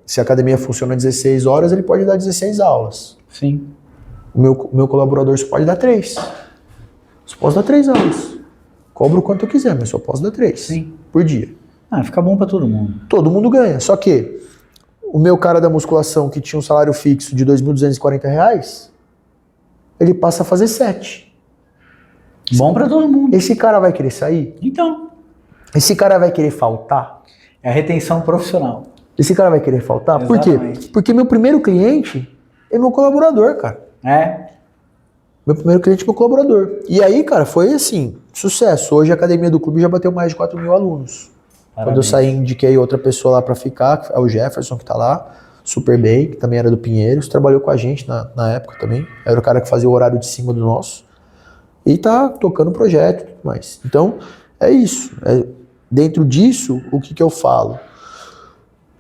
se a academia funciona 16 horas, ele pode dar 16 aulas. Sim. O meu colaborador só pode dar 3. Só posso dar 3 aulas. Cobro o quanto eu quiser, mas só posso dar 3 Sim. por dia. Fica bom para todo mundo. Todo mundo ganha. Só que o meu cara da musculação que tinha um salário fixo de R$ 2.240, ele passa a fazer 7. Bom para todo mundo. Esse cara vai querer sair? Então, Esse cara vai querer faltar? é a retenção profissional. Esse cara vai querer faltar? Por quê? Exatamente. Porque meu primeiro cliente é meu colaborador, cara. Meu primeiro cliente é meu colaborador. E aí, cara, foi assim, sucesso. Hoje a academia do clube já bateu mais de 4.000 alunos. Parabéns. Quando eu saí, indiquei outra pessoa lá pra ficar, é o Jefferson que tá lá, super bem, que também era do Pinheiros, trabalhou com a gente na época também. Era o cara que fazia o horário de cima do nosso. E tá tocando o projeto e tudo mais. Então, é isso. Dentro disso, o que eu falo?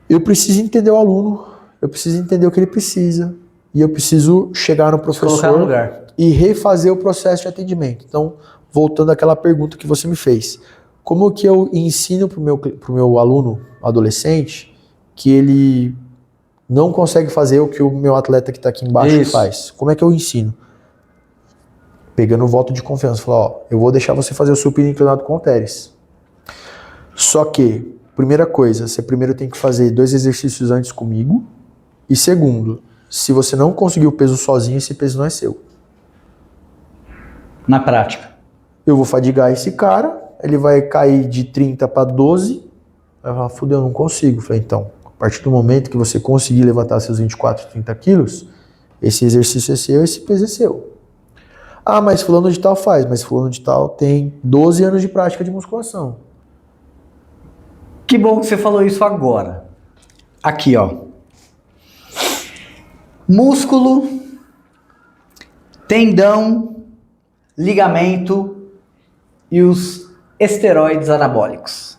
Eu preciso entender o aluno, eu preciso entender o que ele precisa, e eu preciso chegar no Colocar no professor lugar. e refazer o processo de atendimento. Então, voltando àquela pergunta que você me fez, como que eu ensino pro meu aluno adolescente que ele não consegue fazer o que o meu atleta que está aqui embaixo Isso. faz? Como é que eu ensino? Pegando o voto de confiança, falar, ó, eu vou deixar você fazer o supino inclinado com halteres. Só que, primeira coisa, você primeiro tem que fazer 2 exercícios antes comigo, e segundo, se você não conseguir o peso sozinho, esse peso não é seu. Na prática. Eu vou fadigar esse cara, ele vai cair de 30 para 12, vai falar, fudeu, eu não consigo. Eu falei, então, a partir do momento que você conseguir levantar seus 24, 30 quilos, esse exercício é seu, esse peso é seu. Ah, mas fulano de tal faz, mas fulano de tal tem 12 anos de prática de musculação. Que bom que você falou isso agora. Aqui, ó. Músculo, tendão, ligamento e os esteroides anabólicos.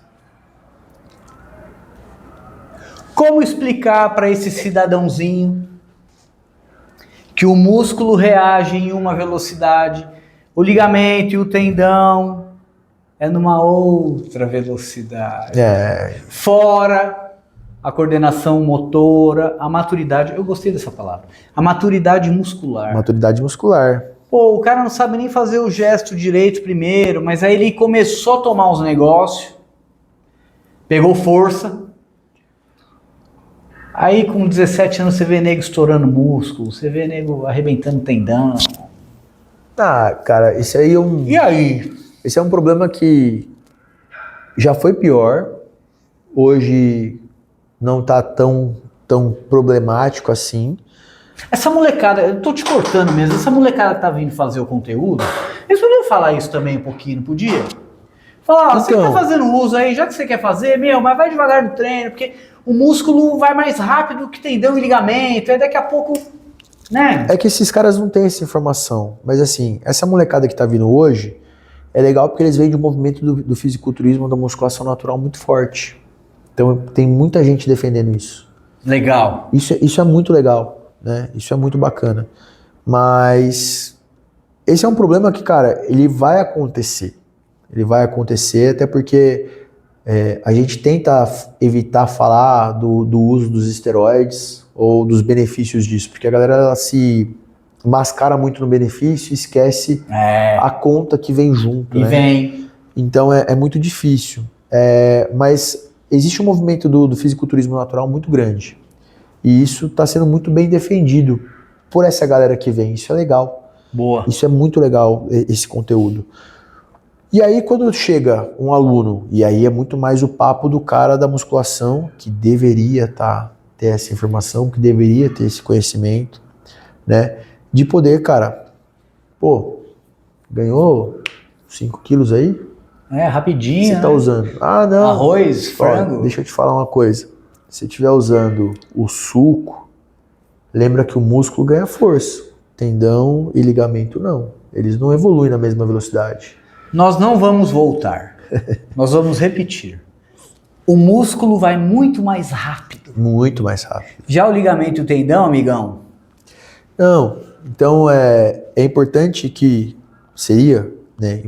Como explicar para esse cidadãozinho que o músculo reage em uma velocidade, o ligamento e o tendão é numa outra velocidade? Fora a coordenação motora, a maturidade, eu gostei dessa palavra, a maturidade muscular. Maturidade muscular. Pô, o cara não sabe nem fazer o gesto direito primeiro, mas aí ele começou a tomar uns negócios, pegou força. Aí com 17 anos você vê nego estourando músculo, você vê nego arrebentando tendão. Ah, cara, esse aí é um... E aí? Esse é um problema que já foi pior, hoje não tá tão problemático assim. Essa molecada, eu tô te cortando mesmo, essa molecada que tá vindo fazer o conteúdo, eles podiam falar isso também um pouquinho, não podia? Falar, ó, você que tá fazendo uso aí, já que você quer fazer, mas vai devagar no treino, porque o músculo vai mais rápido que tendão e ligamento, aí daqui a pouco, né? É que esses caras não têm essa informação, mas assim, essa molecada que tá vindo hoje, é legal porque eles vêm de um movimento do fisiculturismo, da musculação natural muito forte. Então tem muita gente defendendo isso. Legal. Isso é muito legal, né? Isso é muito bacana. Mas esse é um problema que, cara, ele vai acontecer. Ele vai acontecer até porque a gente tenta evitar falar do uso dos esteroides ou dos benefícios disso, porque a galera ela se mascara muito no benefício e esquece a conta que vem junto. E né? vem. Então é muito difícil. Mas existe um movimento do fisiculturismo natural muito grande. E isso está sendo muito bem defendido por essa galera que vem. Isso é legal. Boa. Isso é muito legal, esse conteúdo. E aí quando chega um aluno, e aí é muito mais o papo do cara da musculação, que deveria ter essa informação, que deveria ter esse conhecimento, né? De poder, cara, pô, ganhou 5 quilos aí? Rapidinho. Você tá usando? Ah, não. Arroz, frango. Deixa eu te falar uma coisa. Se estiver usando o suco, lembra que o músculo ganha força. Tendão e ligamento não. Eles não evoluem na mesma velocidade. Nós não vamos voltar. Nós vamos repetir. O músculo vai muito mais rápido. Muito mais rápido. Já o ligamento e o tendão, amigão? Não, então é importante que seria, né,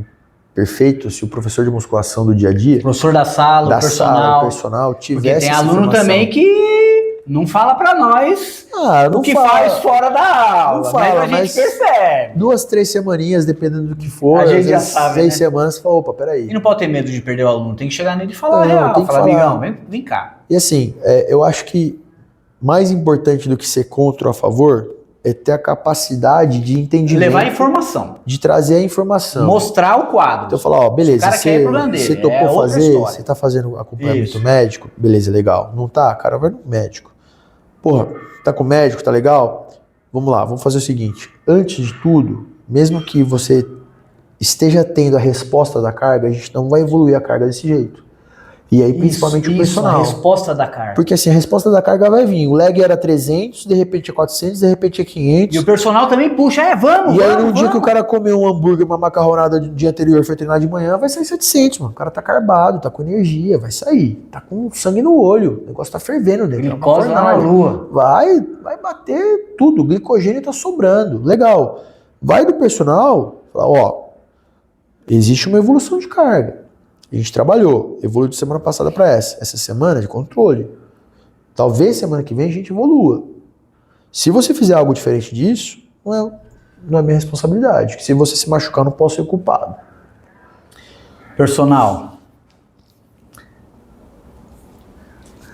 perfeito se o professor de musculação do dia a dia, O professor da sala, o personal, tivesse porque tem essa aluno informação. também que não fala pra nós não o que fala, faz fora da aula, não fala, mas a gente percebe. 2, 3 semaninhas, dependendo do que for, A gente às já vezes sabe, 6 né? semanas, você fala, opa, peraí. E não pode ter medo de perder o aluno, tem que chegar nele e falar a Não, real, tem que falar, falar. amigão, vem cá. E assim, eu acho que mais importante do que ser contra ou a favor é ter a capacidade de entendimento, Levar a informação, de trazer a informação. mostrar o quadro. Então falar, ó, beleza, O cara quer ir pro problema dele, você topou é outra fazer, história. você tá fazendo acompanhamento Isso. médico, beleza, legal. Não tá, cara, vai no médico. Porra, tá com o médico, tá legal? Vamos lá, vamos fazer o seguinte, antes de tudo, mesmo que você esteja tendo a resposta da carga, a gente não vai evoluir a carga desse jeito. E aí, principalmente o personal. a resposta da carga. Porque assim, a resposta da carga vai vir. O leg era 300, de repente é 400, de repente é 500. E o personal também puxa, vamos, E aí, vamos, no dia vamos. que o cara comeu um hambúrguer, uma macarronada do dia anterior, foi treinar de manhã, vai sair 700, mano. O cara tá carbado, tá com energia, vai sair. Tá com sangue no olho, o negócio tá fervendo dentro. Glicose lá na lua. Vai bater tudo, o glicogênio tá sobrando. Legal. Vai do personal, fala, ó, existe uma evolução de carga. A gente trabalhou, evoluiu de semana passada para essa semana de controle. Talvez semana que vem a gente evolua. Se você fizer algo diferente disso, não é minha responsabilidade. Se você se machucar, eu não posso ser culpado. Personal,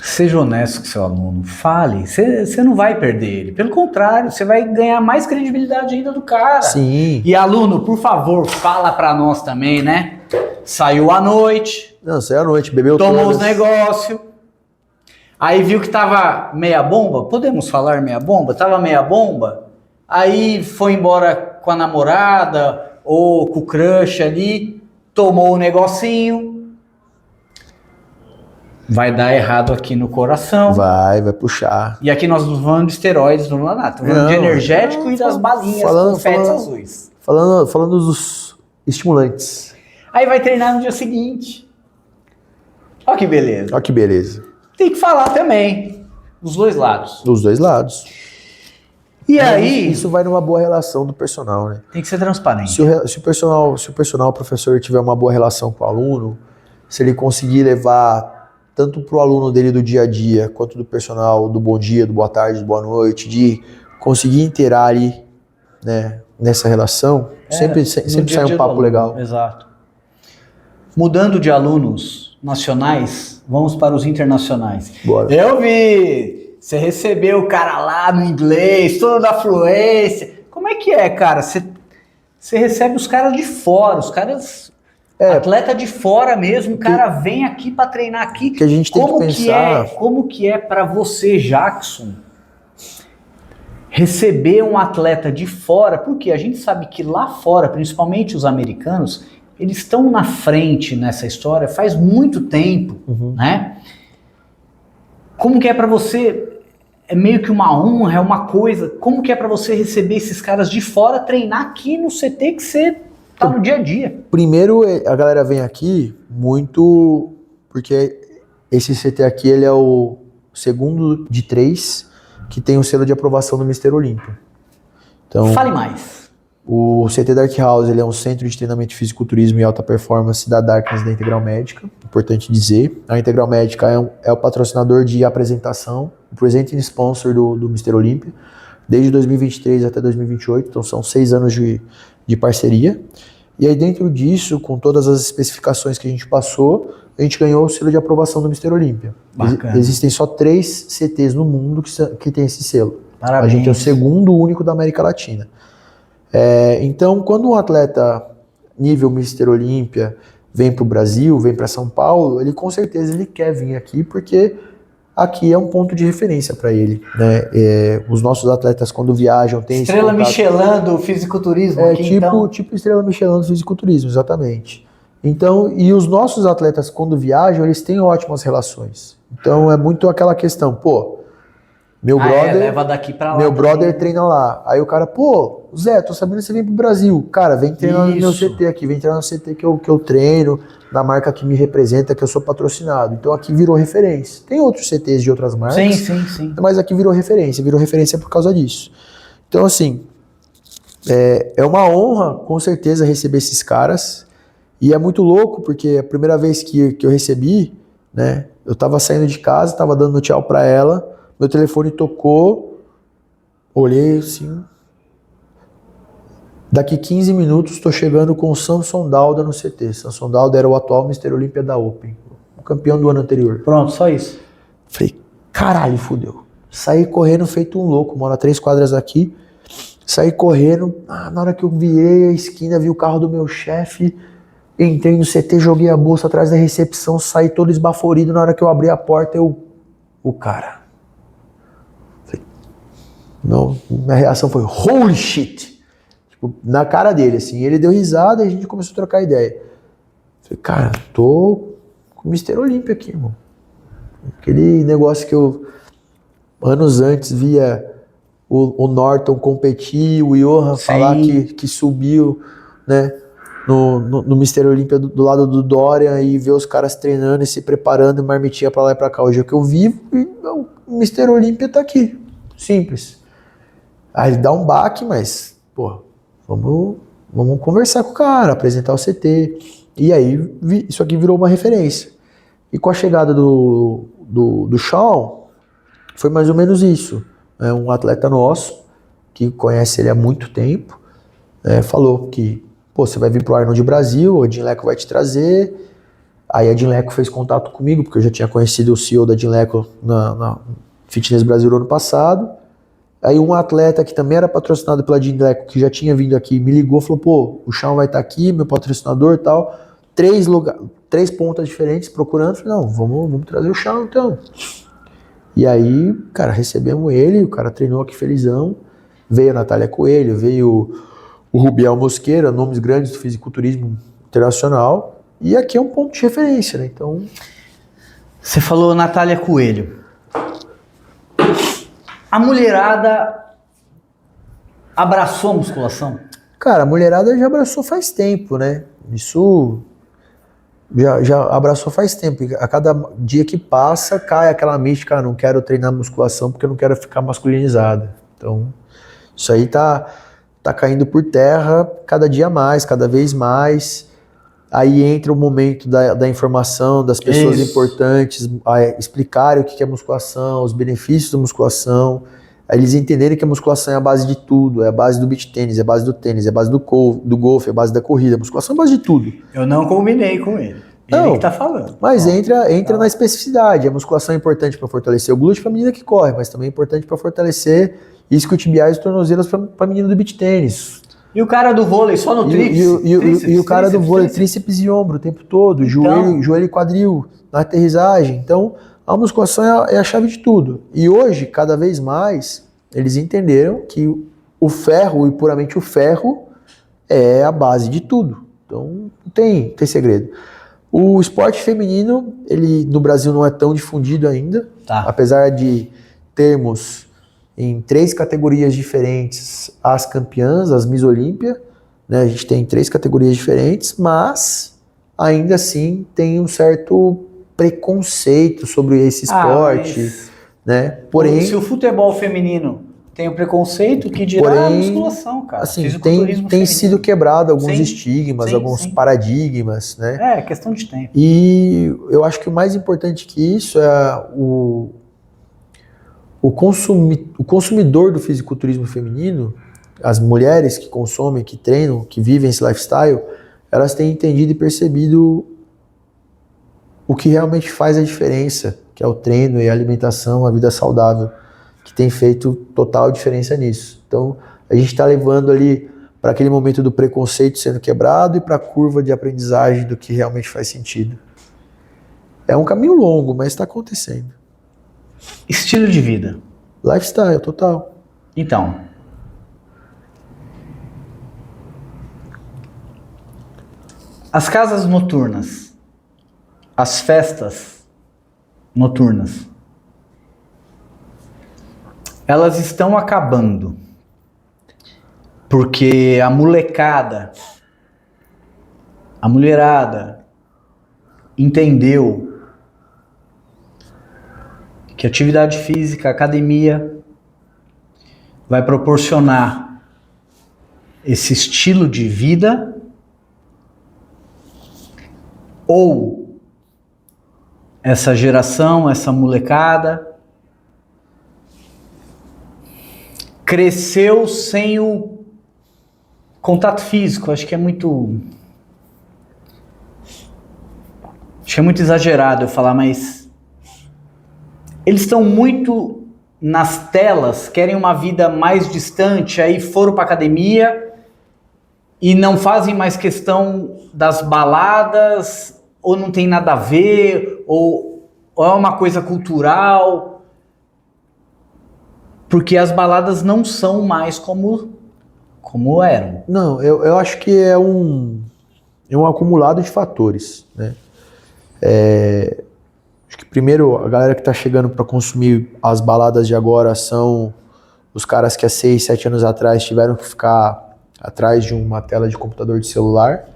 seja honesto com seu aluno, fale, você não vai perder ele. Pelo contrário, você vai ganhar mais credibilidade ainda do cara. Sim. E aluno, por favor, fala pra nós também, né? Saiu à noite, Não, saiu à noite, bebeu tomou todas. os negócios, aí viu que tava meia bomba, podemos falar meia bomba? Tava meia bomba, aí foi embora com a namorada ou com o crush ali, tomou o negocinho, vai dar errado aqui no coração. Vai puxar. E aqui nós não estamos falando de esteroides, não falando nada, estamos falando de energético e das balinhas confetes azuis. Falando dos estimulantes. Aí vai treinar no dia seguinte. Olha que beleza. Olha que beleza. Tem que falar também, dos dois lados. Dos dois lados. E aí, Isso vai numa boa relação do personal, né? tem que ser transparente. Se o professor tiver uma boa relação com o aluno, se ele conseguir levar tanto para o aluno dele do dia a dia, quanto do personal do bom dia, do boa tarde, do boa noite, de conseguir inteirar ali, né, nessa relação, sempre sai um papo legal. Exato. Mudando de alunos nacionais, vamos para os internacionais. Bora. Eu vi! Você recebeu o cara lá no inglês, todo da fluência. Como é que é, cara? Você recebe os caras de fora, os caras... atleta de fora mesmo, o cara vem aqui para treinar aqui. Que a gente tem que pensar... Como que é para você, Jackson, receber um atleta de fora? Porque a gente sabe que lá fora, principalmente os americanos, eles estão na frente nessa história faz muito tempo, né? Como que é para você? É meio que uma honra, é uma coisa. Como que é para você receber esses caras de fora, treinar aqui no CT que você tá no dia a dia? Primeiro, a galera vem aqui muito... Porque esse CT aqui, ele é o segundo de 3 que tem o selo de aprovação do Mister Olímpia. Então, Fale mais. O CT Dark House, ele é um centro de treinamento de fisiculturismo e alta performance da Darkness da Integral Médica, importante dizer. A Integral Médica é o patrocinador de apresentação, o presenting sponsor do Mister Olímpia, desde 2023 até 2028, então são 6 anos de parceria. E aí dentro disso, com todas as especificações que a gente passou, a gente ganhou o selo de aprovação do Mister Olímpia. Existem só 3 CTs no mundo que tem esse selo. Parabéns. A gente é o segundo único da América Latina. Então, quando um atleta nível Mister Olímpia vem para o Brasil, vem para São Paulo, ele com certeza ele quer vir aqui, porque aqui é um ponto de referência para ele, né? Os nossos atletas, quando viajam, tem Estrela esse contato. Michelin do fisiculturismo aqui, então. Tipo Estrela Michelin do fisiculturismo, exatamente. Então, e os nossos atletas, quando viajam, eles têm ótimas relações. Então, é muito aquela questão, Meu brother, leva daqui pra lá. meu também. brother treina lá. Aí o cara, pô, Zé, tô sabendo que você vem pro Brasil. Cara, vem treinar no meu CT aqui, vem treinar no CT que eu treino, da marca que me representa, que eu sou patrocinado. Então aqui virou referência. Tem outros CTs de outras marcas, Sim. mas aqui virou referência por causa disso. Então assim, é uma honra, com certeza, receber esses caras. E é muito louco, porque a primeira vez que eu recebi, né, eu tava saindo de casa, tava dando tchau pra ela, meu telefone tocou, olhei assim. Daqui 15 minutos estou chegando com o Samson Dauda no CT. Samson Dauda era o atual Mr. Olímpia da Open, o campeão do ano anterior. Pronto, só isso. Falei, caralho, fudeu. Saí correndo feito um louco, moro a 3 quadras aqui. Saí correndo, na hora que eu virei a esquina, vi o carro do meu chefe, entrei no CT, joguei a bolsa atrás da recepção, saí todo esbaforido. Na hora que eu abri a porta, o cara. Falei, minha reação foi, holy shit! Tipo, na cara dele, assim. Ele deu risada e a gente começou a trocar ideia. Falei, cara, tô com o Mr. Olímpia aqui, irmão. Aquele negócio que eu, anos antes, via o Norton competir, o Johan falar que subiu, né, no Mr. Olímpia do lado do Dorian e ver os caras treinando e se preparando e marmitinha pra lá e pra cá. Hoje é o que eu vivo e o Mr. Olímpia tá aqui. Simples. Aí ele dá um baque, mas, pô, vamos conversar com o cara, apresentar o CT. E aí isso aqui virou uma referência. E com a chegada do Sean, foi mais ou menos isso. É um atleta nosso, que conhece ele há muito tempo, falou que, pô, você vai vir pro Arnold Brasil, a Dinleco vai te trazer. Aí a Dinleco fez contato comigo, porque eu já tinha conhecido o CEO da Dinleco na Fitness Brasil no ano passado. Aí um atleta que também era patrocinado pela Dinleco, que já tinha vindo aqui, me ligou e falou, pô, o Sean vai estar aqui, meu patrocinador e tal. 3 pontas diferentes procurando. Falei, não, vamos trazer o Sean então. E aí, cara, recebemos ele, o cara treinou aqui felizão. Veio a Natália Coelho, veio o Rubiel Mosqueira, nomes grandes do fisiculturismo internacional. E aqui é um ponto de referência, né? Então... Você falou Natália Coelho. A mulherada abraçou a musculação? Cara, a mulherada já abraçou faz tempo, né? Isso já abraçou faz tempo. A cada dia que passa, cai aquela mística, não quero treinar musculação porque eu não quero ficar masculinizada. Então, isso aí tá caindo por terra cada dia mais, cada vez mais. Aí entra o momento da informação, das pessoas importantes, explicarem o que é musculação, os benefícios da musculação. Aí eles entenderem que a musculação é a base de tudo, é a base do beach tênis, é a base do tênis, é a base do golfe, é a base da corrida. A musculação é a base de tudo. Eu não combinei com ele. Ele que tá falando. Mas entra na especificidade. A musculação é importante para fortalecer o glúteo para a menina que corre, mas também é importante para fortalecer isquiotibiais e tornozelos para a menina do beach tênis. E o cara do vôlei só no tríceps? E o cara do vôlei, tríceps e ombro o tempo todo, então, joelho e quadril, na aterrissagem. Então, a musculação é a chave de tudo. E hoje, cada vez mais, eles entenderam que o ferro, e puramente o ferro, é a base de tudo. Então, não tem segredo. O esporte feminino, ele no Brasil não é tão difundido ainda, apesar de termos em 3 categorias diferentes as campeãs, as Miss Olímpia, né? A gente tem 3 categorias diferentes, mas ainda assim tem um certo preconceito sobre esse esporte, né? Porém, se o futebol feminino tem o preconceito, que dirá a musculação, cara. Assim, tem sido quebrado alguns estigmas, alguns paradigmas, né? É questão de tempo. E eu acho que o mais importante que isso é o consumidor do fisiculturismo feminino, as mulheres que consomem, que treinam, que vivem esse lifestyle, elas têm entendido e percebido o que realmente faz a diferença, que é o treino e a alimentação, a vida saudável, que tem feito total diferença nisso. Então, a gente está levando ali para aquele momento do preconceito sendo quebrado e para a curva de aprendizagem do que realmente faz sentido. É um caminho longo, mas está acontecendo. Estilo de vida. Lifestyle, total. Então, as casas noturnas, as festas noturnas, elas estão acabando. Porque a molecada, a mulherada, entendeu que atividade física, academia, vai proporcionar esse estilo de vida, ou essa geração, essa molecada, cresceu sem o contato físico. Acho que é muito exagerado eu falar, mas eles estão muito nas telas, querem uma vida mais distante, aí foram para academia e não fazem mais questão das baladas, ou não tem nada a ver, ou é uma coisa cultural, porque as baladas não são mais como eram. Não, eu acho que é um acumulado de fatores, né? Acho que primeiro a galera que tá chegando para consumir as baladas de agora são os caras que há 6, 7 anos atrás tiveram que ficar atrás de uma tela de computador de celular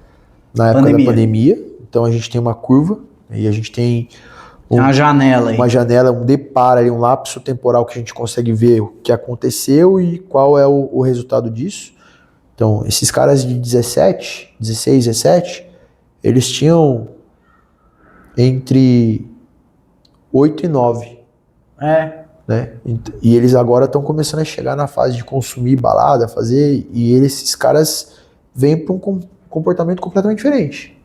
na época da pandemia. Então a gente tem uma curva e a gente tem uma janela aí. Uma janela, um deparo ali, um lapso temporal que a gente consegue ver o que aconteceu e qual é o resultado disso. Então, esses caras de 16, 17, eles tinham entre 8 e 9. Né? E eles agora estão começando a chegar na fase de consumir balada, fazer, e esses caras vêm para um comportamento completamente diferente.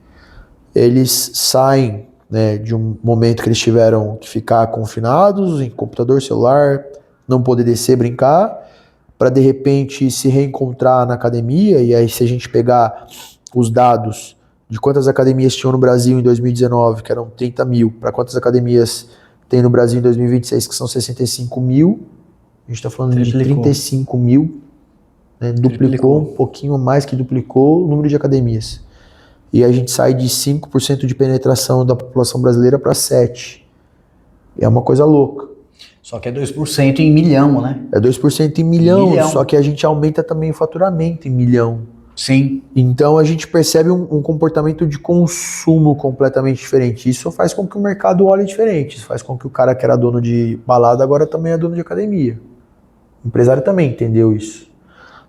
Eles saem, né, de um momento que eles tiveram que ficar confinados em computador, celular, não poder descer, brincar, para de repente se reencontrar na academia. E aí, se a gente pegar os dados de quantas academias tinham no Brasil em 2019, que eram 30 mil, para quantas academias tem no Brasil em 2026, que são 65 mil, a gente está falando de 35 mil, né, duplicou um pouquinho mais que duplicou o número de academias. E a gente sai de 5% de penetração da população brasileira para 7%. É uma coisa louca. Só que é 2% em milhão, né? É 2% em milhão, só que a gente aumenta também o faturamento em milhão. Sim. Então a gente percebe um comportamento de consumo completamente diferente. Isso faz com que o mercado olhe diferente. Isso faz com que o cara que era dono de balada agora também é dono de academia. O empresário também entendeu isso.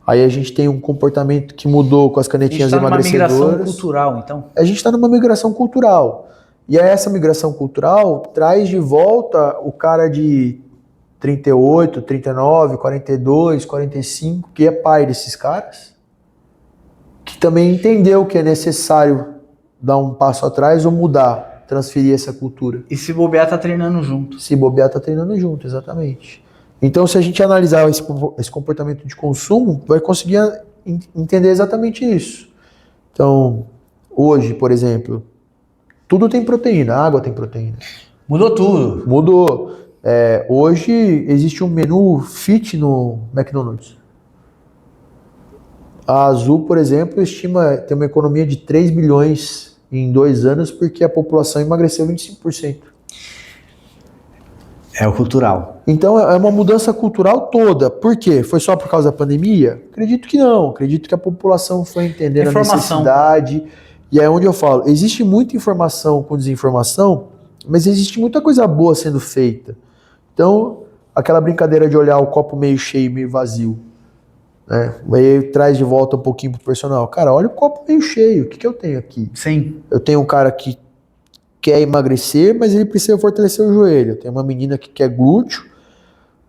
Aí a gente tem um comportamento que mudou com as canetinhas emagrecedoras. A gente está numa migração cultural, então? A gente está numa migração cultural. E aí essa migração cultural traz de volta o cara de 38, 39, 42, 45, que é pai desses caras, que também entendeu que é necessário dar um passo atrás ou mudar, transferir essa cultura. E se bobear, tá treinando junto. Se bobear, tá treinando junto, exatamente. Então, se a gente analisar esse comportamento de consumo, vai conseguir entender exatamente isso. Então, hoje, por exemplo, tudo tem proteína, a água tem proteína. Mudou tudo. Mudou. Hoje existe um menu fit no McDonald's. A Azul, por exemplo, estima ter uma economia de 3 bilhões em 2 anos porque a população emagreceu 25%. É o cultural. Então é uma mudança cultural toda. Por quê? Foi só por causa da pandemia? Acredito que não. Acredito que a população foi entendendo a necessidade. E é onde eu falo, existe muita informação com desinformação, mas existe muita coisa boa sendo feita. Então, aquela brincadeira de olhar o copo meio cheio, meio vazio, né? Aí traz de volta um pouquinho pro personal. Cara, olha o copo meio cheio, o que eu tenho aqui? Sim. Eu tenho um cara que quer emagrecer, mas ele precisa fortalecer o joelho. Eu tenho uma menina que quer glúteo,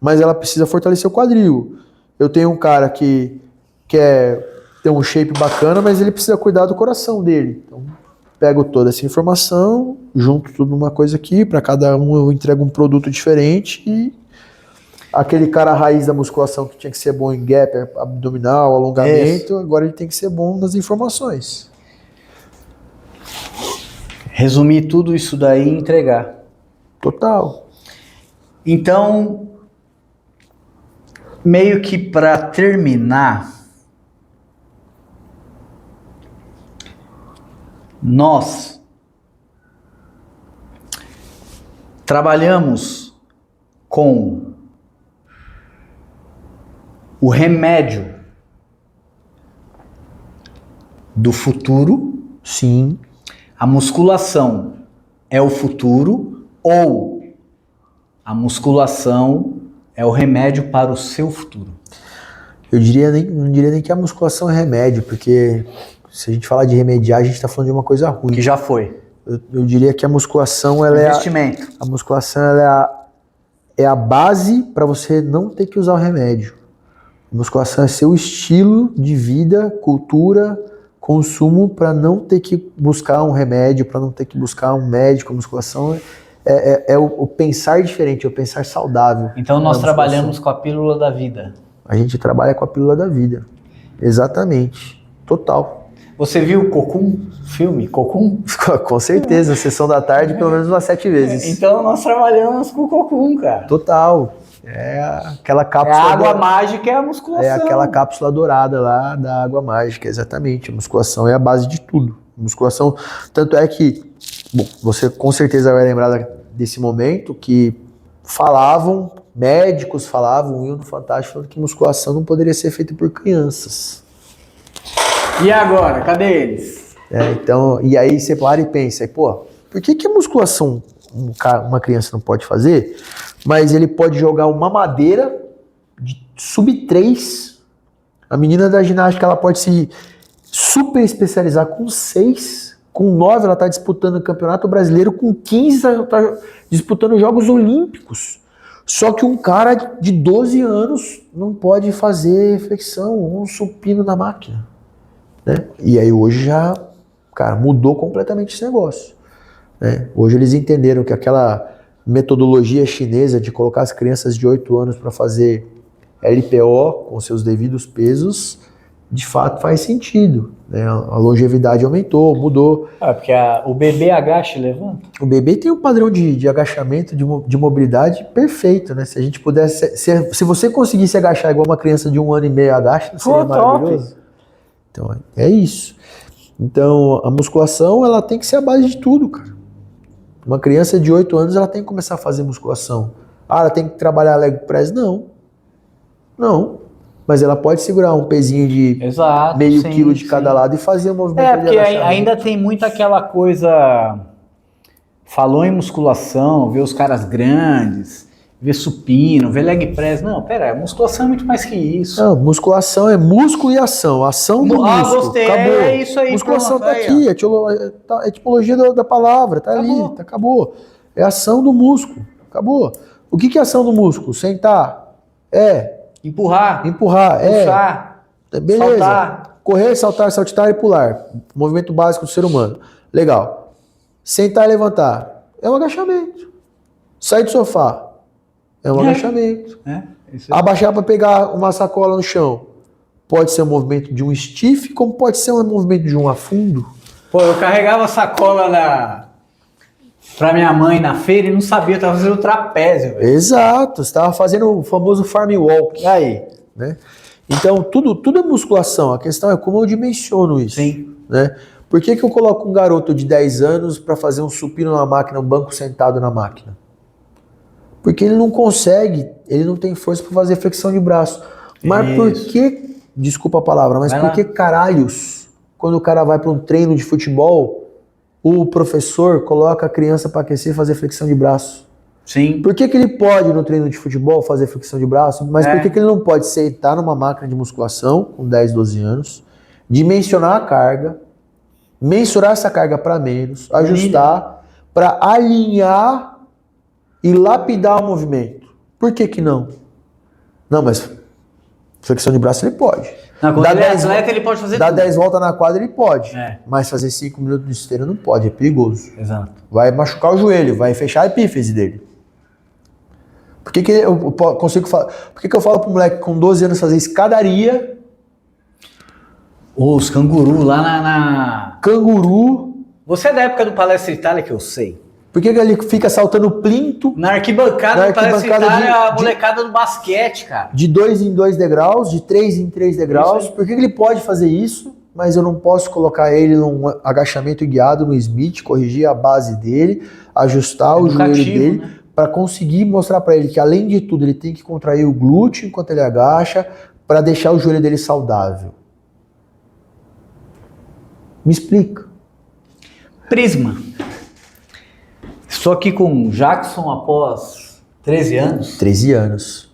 mas ela precisa fortalecer o quadril. Eu tenho um cara que quer ter um shape bacana, mas ele precisa cuidar do coração dele. Então, pego toda essa informação, junto tudo numa coisa aqui, para cada um eu entrego um produto diferente e aquele cara raiz da musculação que tinha que ser bom em gap, abdominal, alongamento, agora ele tem que ser bom nas informações. Resumir tudo isso daí e entregar. Total. Então, meio que para terminar, nós trabalhamos com o remédio do futuro, Sim. a musculação é o futuro ou a musculação é o remédio para o seu futuro? Eu não diria nem que a musculação é remédio, porque se a gente falar de remediar, a gente está falando de uma coisa ruim. Que já foi. Eu diria que a musculação ela Investimento. a musculação ela é a base para você não ter que usar o remédio. A musculação é seu estilo de vida, cultura, consumo para não ter que buscar um remédio, para não ter que buscar um médico. A musculação é o pensar diferente, é o pensar saudável. Então nós trabalhamos com a pílula da vida. A gente trabalha com a pílula da vida. Exatamente. Total. Você viu Cocoon? Filme Cocoon? Com certeza. Sessão da tarde pelo menos umas 7 vezes. Então nós trabalhamos com o Cocoon, cara. Total. É aquela cápsula. A água mágica é a musculação. É aquela cápsula dourada lá da água mágica, exatamente. A musculação é a base de tudo. A musculação, tanto é que, bom, você com certeza vai lembrar desse momento que médicos falavam, iam no Fantástico, falando que musculação não poderia ser feita por crianças. E agora, cadê eles? Então, e aí você para e pensa, pô, por que a musculação uma criança não pode fazer, mas ele pode jogar uma madeira de sub-3, a menina da ginástica ela pode se super especializar com 6, com 9 ela está disputando o Campeonato Brasileiro, com 15 ela está disputando os Jogos Olímpicos. Só que um cara de 12 anos não pode fazer flexão ou um supino na máquina. Né? E aí hoje já, cara, mudou completamente esse negócio. Né? Hoje eles entenderam que aquela metodologia chinesa de colocar as crianças de 8 anos para fazer LPO com seus devidos pesos, de fato faz sentido. Né? A longevidade aumentou, mudou. Porque o bebê agacha e levanta. O bebê tem um padrão de agachamento, de mobilidade perfeito. Né? Se a gente pudesse, se você conseguisse agachar igual uma criança de 1 ano e meio agacha, seria maravilhoso. Top. Então é isso. Então a musculação ela tem que ser a base de tudo, cara. Uma criança de 8 anos ela tem que começar a fazer musculação. Ela tem que trabalhar leg press? Não. Mas ela pode segurar um pezinho de meio quilo de cada lado e fazer o movimento de porque ainda tem muito aquela coisa... Falou em musculação, vê os caras grandes, vê supino, vê leg press. Não, pera, musculação é muito mais que isso. Não, musculação é músculo e ação. Ação do músculo. Gostei. Acabou. É isso aí. Musculação tá aqui, é a etimologia da palavra, tá Acabou. ali, acabou. É ação do músculo, acabou. O que é ação do músculo? Sentar, Empurrar, puxar, beleza. saltar. Correr, saltar, saltitar e pular. Movimento básico do ser humano. Legal. Sentar e levantar. É um agachamento. Sair do sofá. É um agachamento. Abaixar para pegar uma sacola no chão. Pode ser um movimento de um stiff, como pode ser um movimento de um afundo. Pô, eu carregava sacola pra minha mãe na feira e não sabia, eu tava fazendo trapézio. Véio. Exato, você estava fazendo o famoso farm walk. Aí. Né? Então, tudo é musculação. A questão é como eu dimensiono isso. Sim. Né? Por que eu coloco um garoto de 10 anos para fazer um supino na máquina, um banco sentado na máquina? Porque ele não consegue, ele não tem força para fazer flexão de braço. Mas por que, desculpa a palavra, mas por que caralhos, quando o cara vai para um treino de futebol, o professor coloca a criança para aquecer e fazer flexão de braço? Sim. Por que ele pode no treino de futebol fazer flexão de braço, mas por que ele não pode sentar numa máquina de musculação com 10, 12 anos, dimensionar a carga, mensurar essa carga para menos, ajustar, para alinhar e lapidar o movimento? Por que não? Não, mas flexão de braço ele pode. Quando ele é atleta, ele pode fazer tudo. Dá 10 voltas na quadra, ele pode. Mas fazer 5 minutos de esteira não pode, é perigoso. Exato. Vai machucar o joelho, vai fechar a epífise dele. Por que eu consigo falar? Por que eu falo pro moleque com 12 anos fazer escadaria? Os canguru lá na... Canguru. Você é da época do Palestra Itália, que eu sei. Por que ele fica saltando plinto? Na arquibancada do Palestra Itália, a molecada do basquete, cara. De 2 em 2 degraus, de 3 em 3 degraus. Por que ele pode fazer isso, mas eu não posso colocar ele num agachamento guiado no Smith, corrigir a base dele, ajustar o joelho dele, para conseguir mostrar para ele que, além de tudo, ele tem que contrair o glúteo enquanto ele agacha, para deixar o joelho dele saudável? Me explica. Prisma. Estou aqui com Jackson após 13 anos. 13 anos.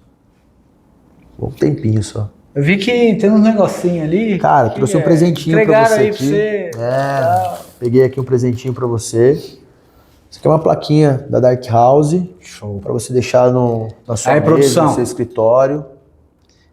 Bom tempinho só. Eu vi que tem uns negocinhos ali. Cara, trouxe um presentinho pra Entregaram você aí aqui. pra você. Peguei aqui um presentinho pra você. Isso aqui é uma plaquinha da Dark House. Show. Pra você deixar na sua Aí, mesa, produção. no seu escritório.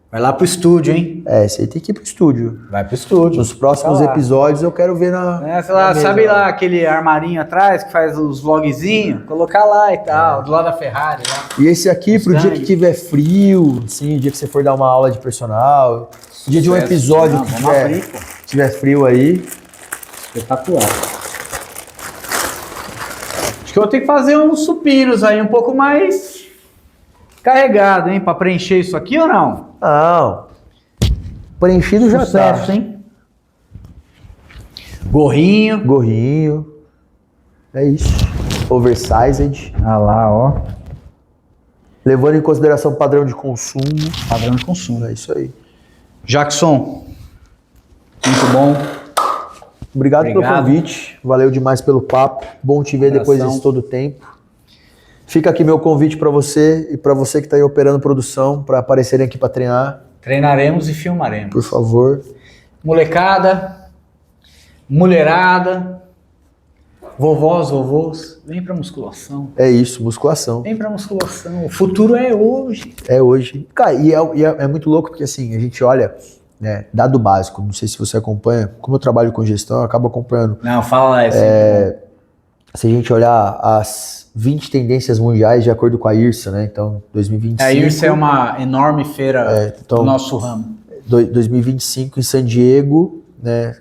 Vai lá pro estúdio, hein? Esse aí tem que ir pro estúdio. Vai pro estúdio. Nos próximos Fica lá. episódios eu quero ver Sei lá, mesa, sabe lá aquele armarinho atrás que faz os vlogzinhos? Colocar lá e tal, do lado da Ferrari lá. E esse aqui, pro dia Mustang. que tiver frio, assim, o dia que você for dar uma aula de personal, o dia de um episódio Não, que vamos abrir, pô. tiver frio aí. Espetacular. Acho que eu vou ter que fazer uns supinos aí um pouco mais carregado, hein? Pra preencher isso aqui ou não? Não. Preenchido já Sucesso, tá. hein? Gorrinho. Gorrinho. É isso. Oversized. Ah lá, ó. Levando em consideração o padrão de consumo. Padrão de consumo. É isso aí. Jackson, muito bom. Obrigado pelo Obrigado. convite. Valeu demais pelo papo. Bom te ver depois Abração. de todo o tempo. Fica aqui meu convite para você e para você que está aí operando produção, para aparecerem aqui para treinar, Treinaremos e filmaremos. por favor. Molecada, mulherada, vovós, vovôs, vem pra musculação. É isso, musculação. Vem pra musculação. O futuro é hoje. É hoje. Cara, é muito louco porque assim, a gente olha, né, dado básico, não sei se você acompanha, como eu trabalho com gestão, eu acabo acompanhando. Não, fala lá. Se a gente olhar as 20 tendências mundiais de acordo com a IRSA, né? Então, 2025. A IRSA é uma enorme feira então, do nosso ramo. 2025 em San Diego, né?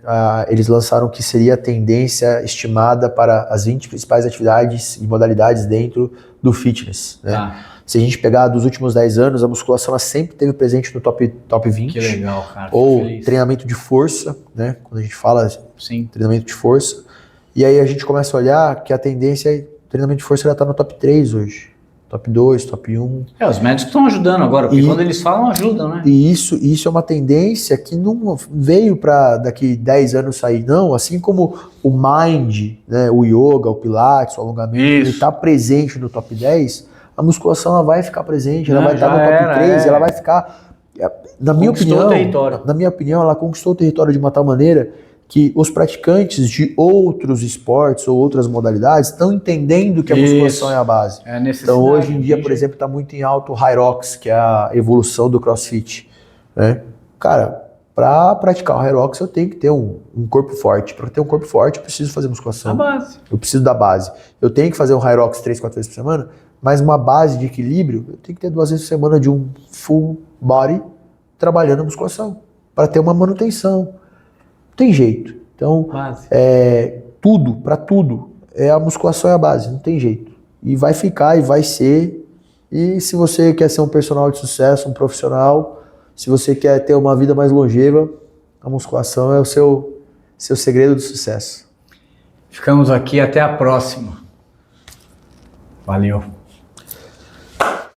Eles lançaram que seria a tendência estimada para as 20 principais atividades e modalidades dentro do fitness, né? Tá. Se a gente pegar dos últimos 10 anos, a musculação ela sempre esteve presente no top 20. Que legal, cara. Fico Ou feliz. treinamento de força, né? Quando a gente fala Sim. treinamento de força. E aí a gente começa a olhar que a tendência é treinamento de força está no top 3 hoje. Top 2, top 1. Os médicos estão ajudando agora, porque E- quando eles falam, ajudam, né? E isso é uma tendência que não veio para daqui 10 anos sair, não. Assim como o Mind, né, o Yoga, o Pilates, o alongamento, ele está presente no top 10, a musculação ela vai ficar presente, ela Não, vai estar já no top era, 3, ela vai ficar... Na minha Conquistou opinião, o território. na minha opinião, ela conquistou o território de uma tal maneira que os praticantes de outros esportes ou outras modalidades estão entendendo que a Isso. musculação é a base. É a necessidade. Então, hoje em dia, por exemplo, está muito em alto o Hyrox, que é a evolução do CrossFit, né? Cara, para praticar o Hyrox, eu tenho que ter um corpo forte. Para ter um corpo forte, eu preciso fazer A musculação. base. Eu preciso da base. Eu tenho que fazer um Hyrox 3, 4 vezes por semana, mas uma base de equilíbrio, eu tenho que ter 2 vezes por semana de um full body trabalhando a musculação, para ter uma manutenção. Não tem jeito. Então, Base. para tudo, a musculação é a base, não tem jeito. E vai ficar e vai ser. E se você quer ser um personal de sucesso, um profissional, se você quer ter uma vida mais longeva, a musculação é o seu segredo do sucesso. Ficamos aqui, até a próxima. Valeu.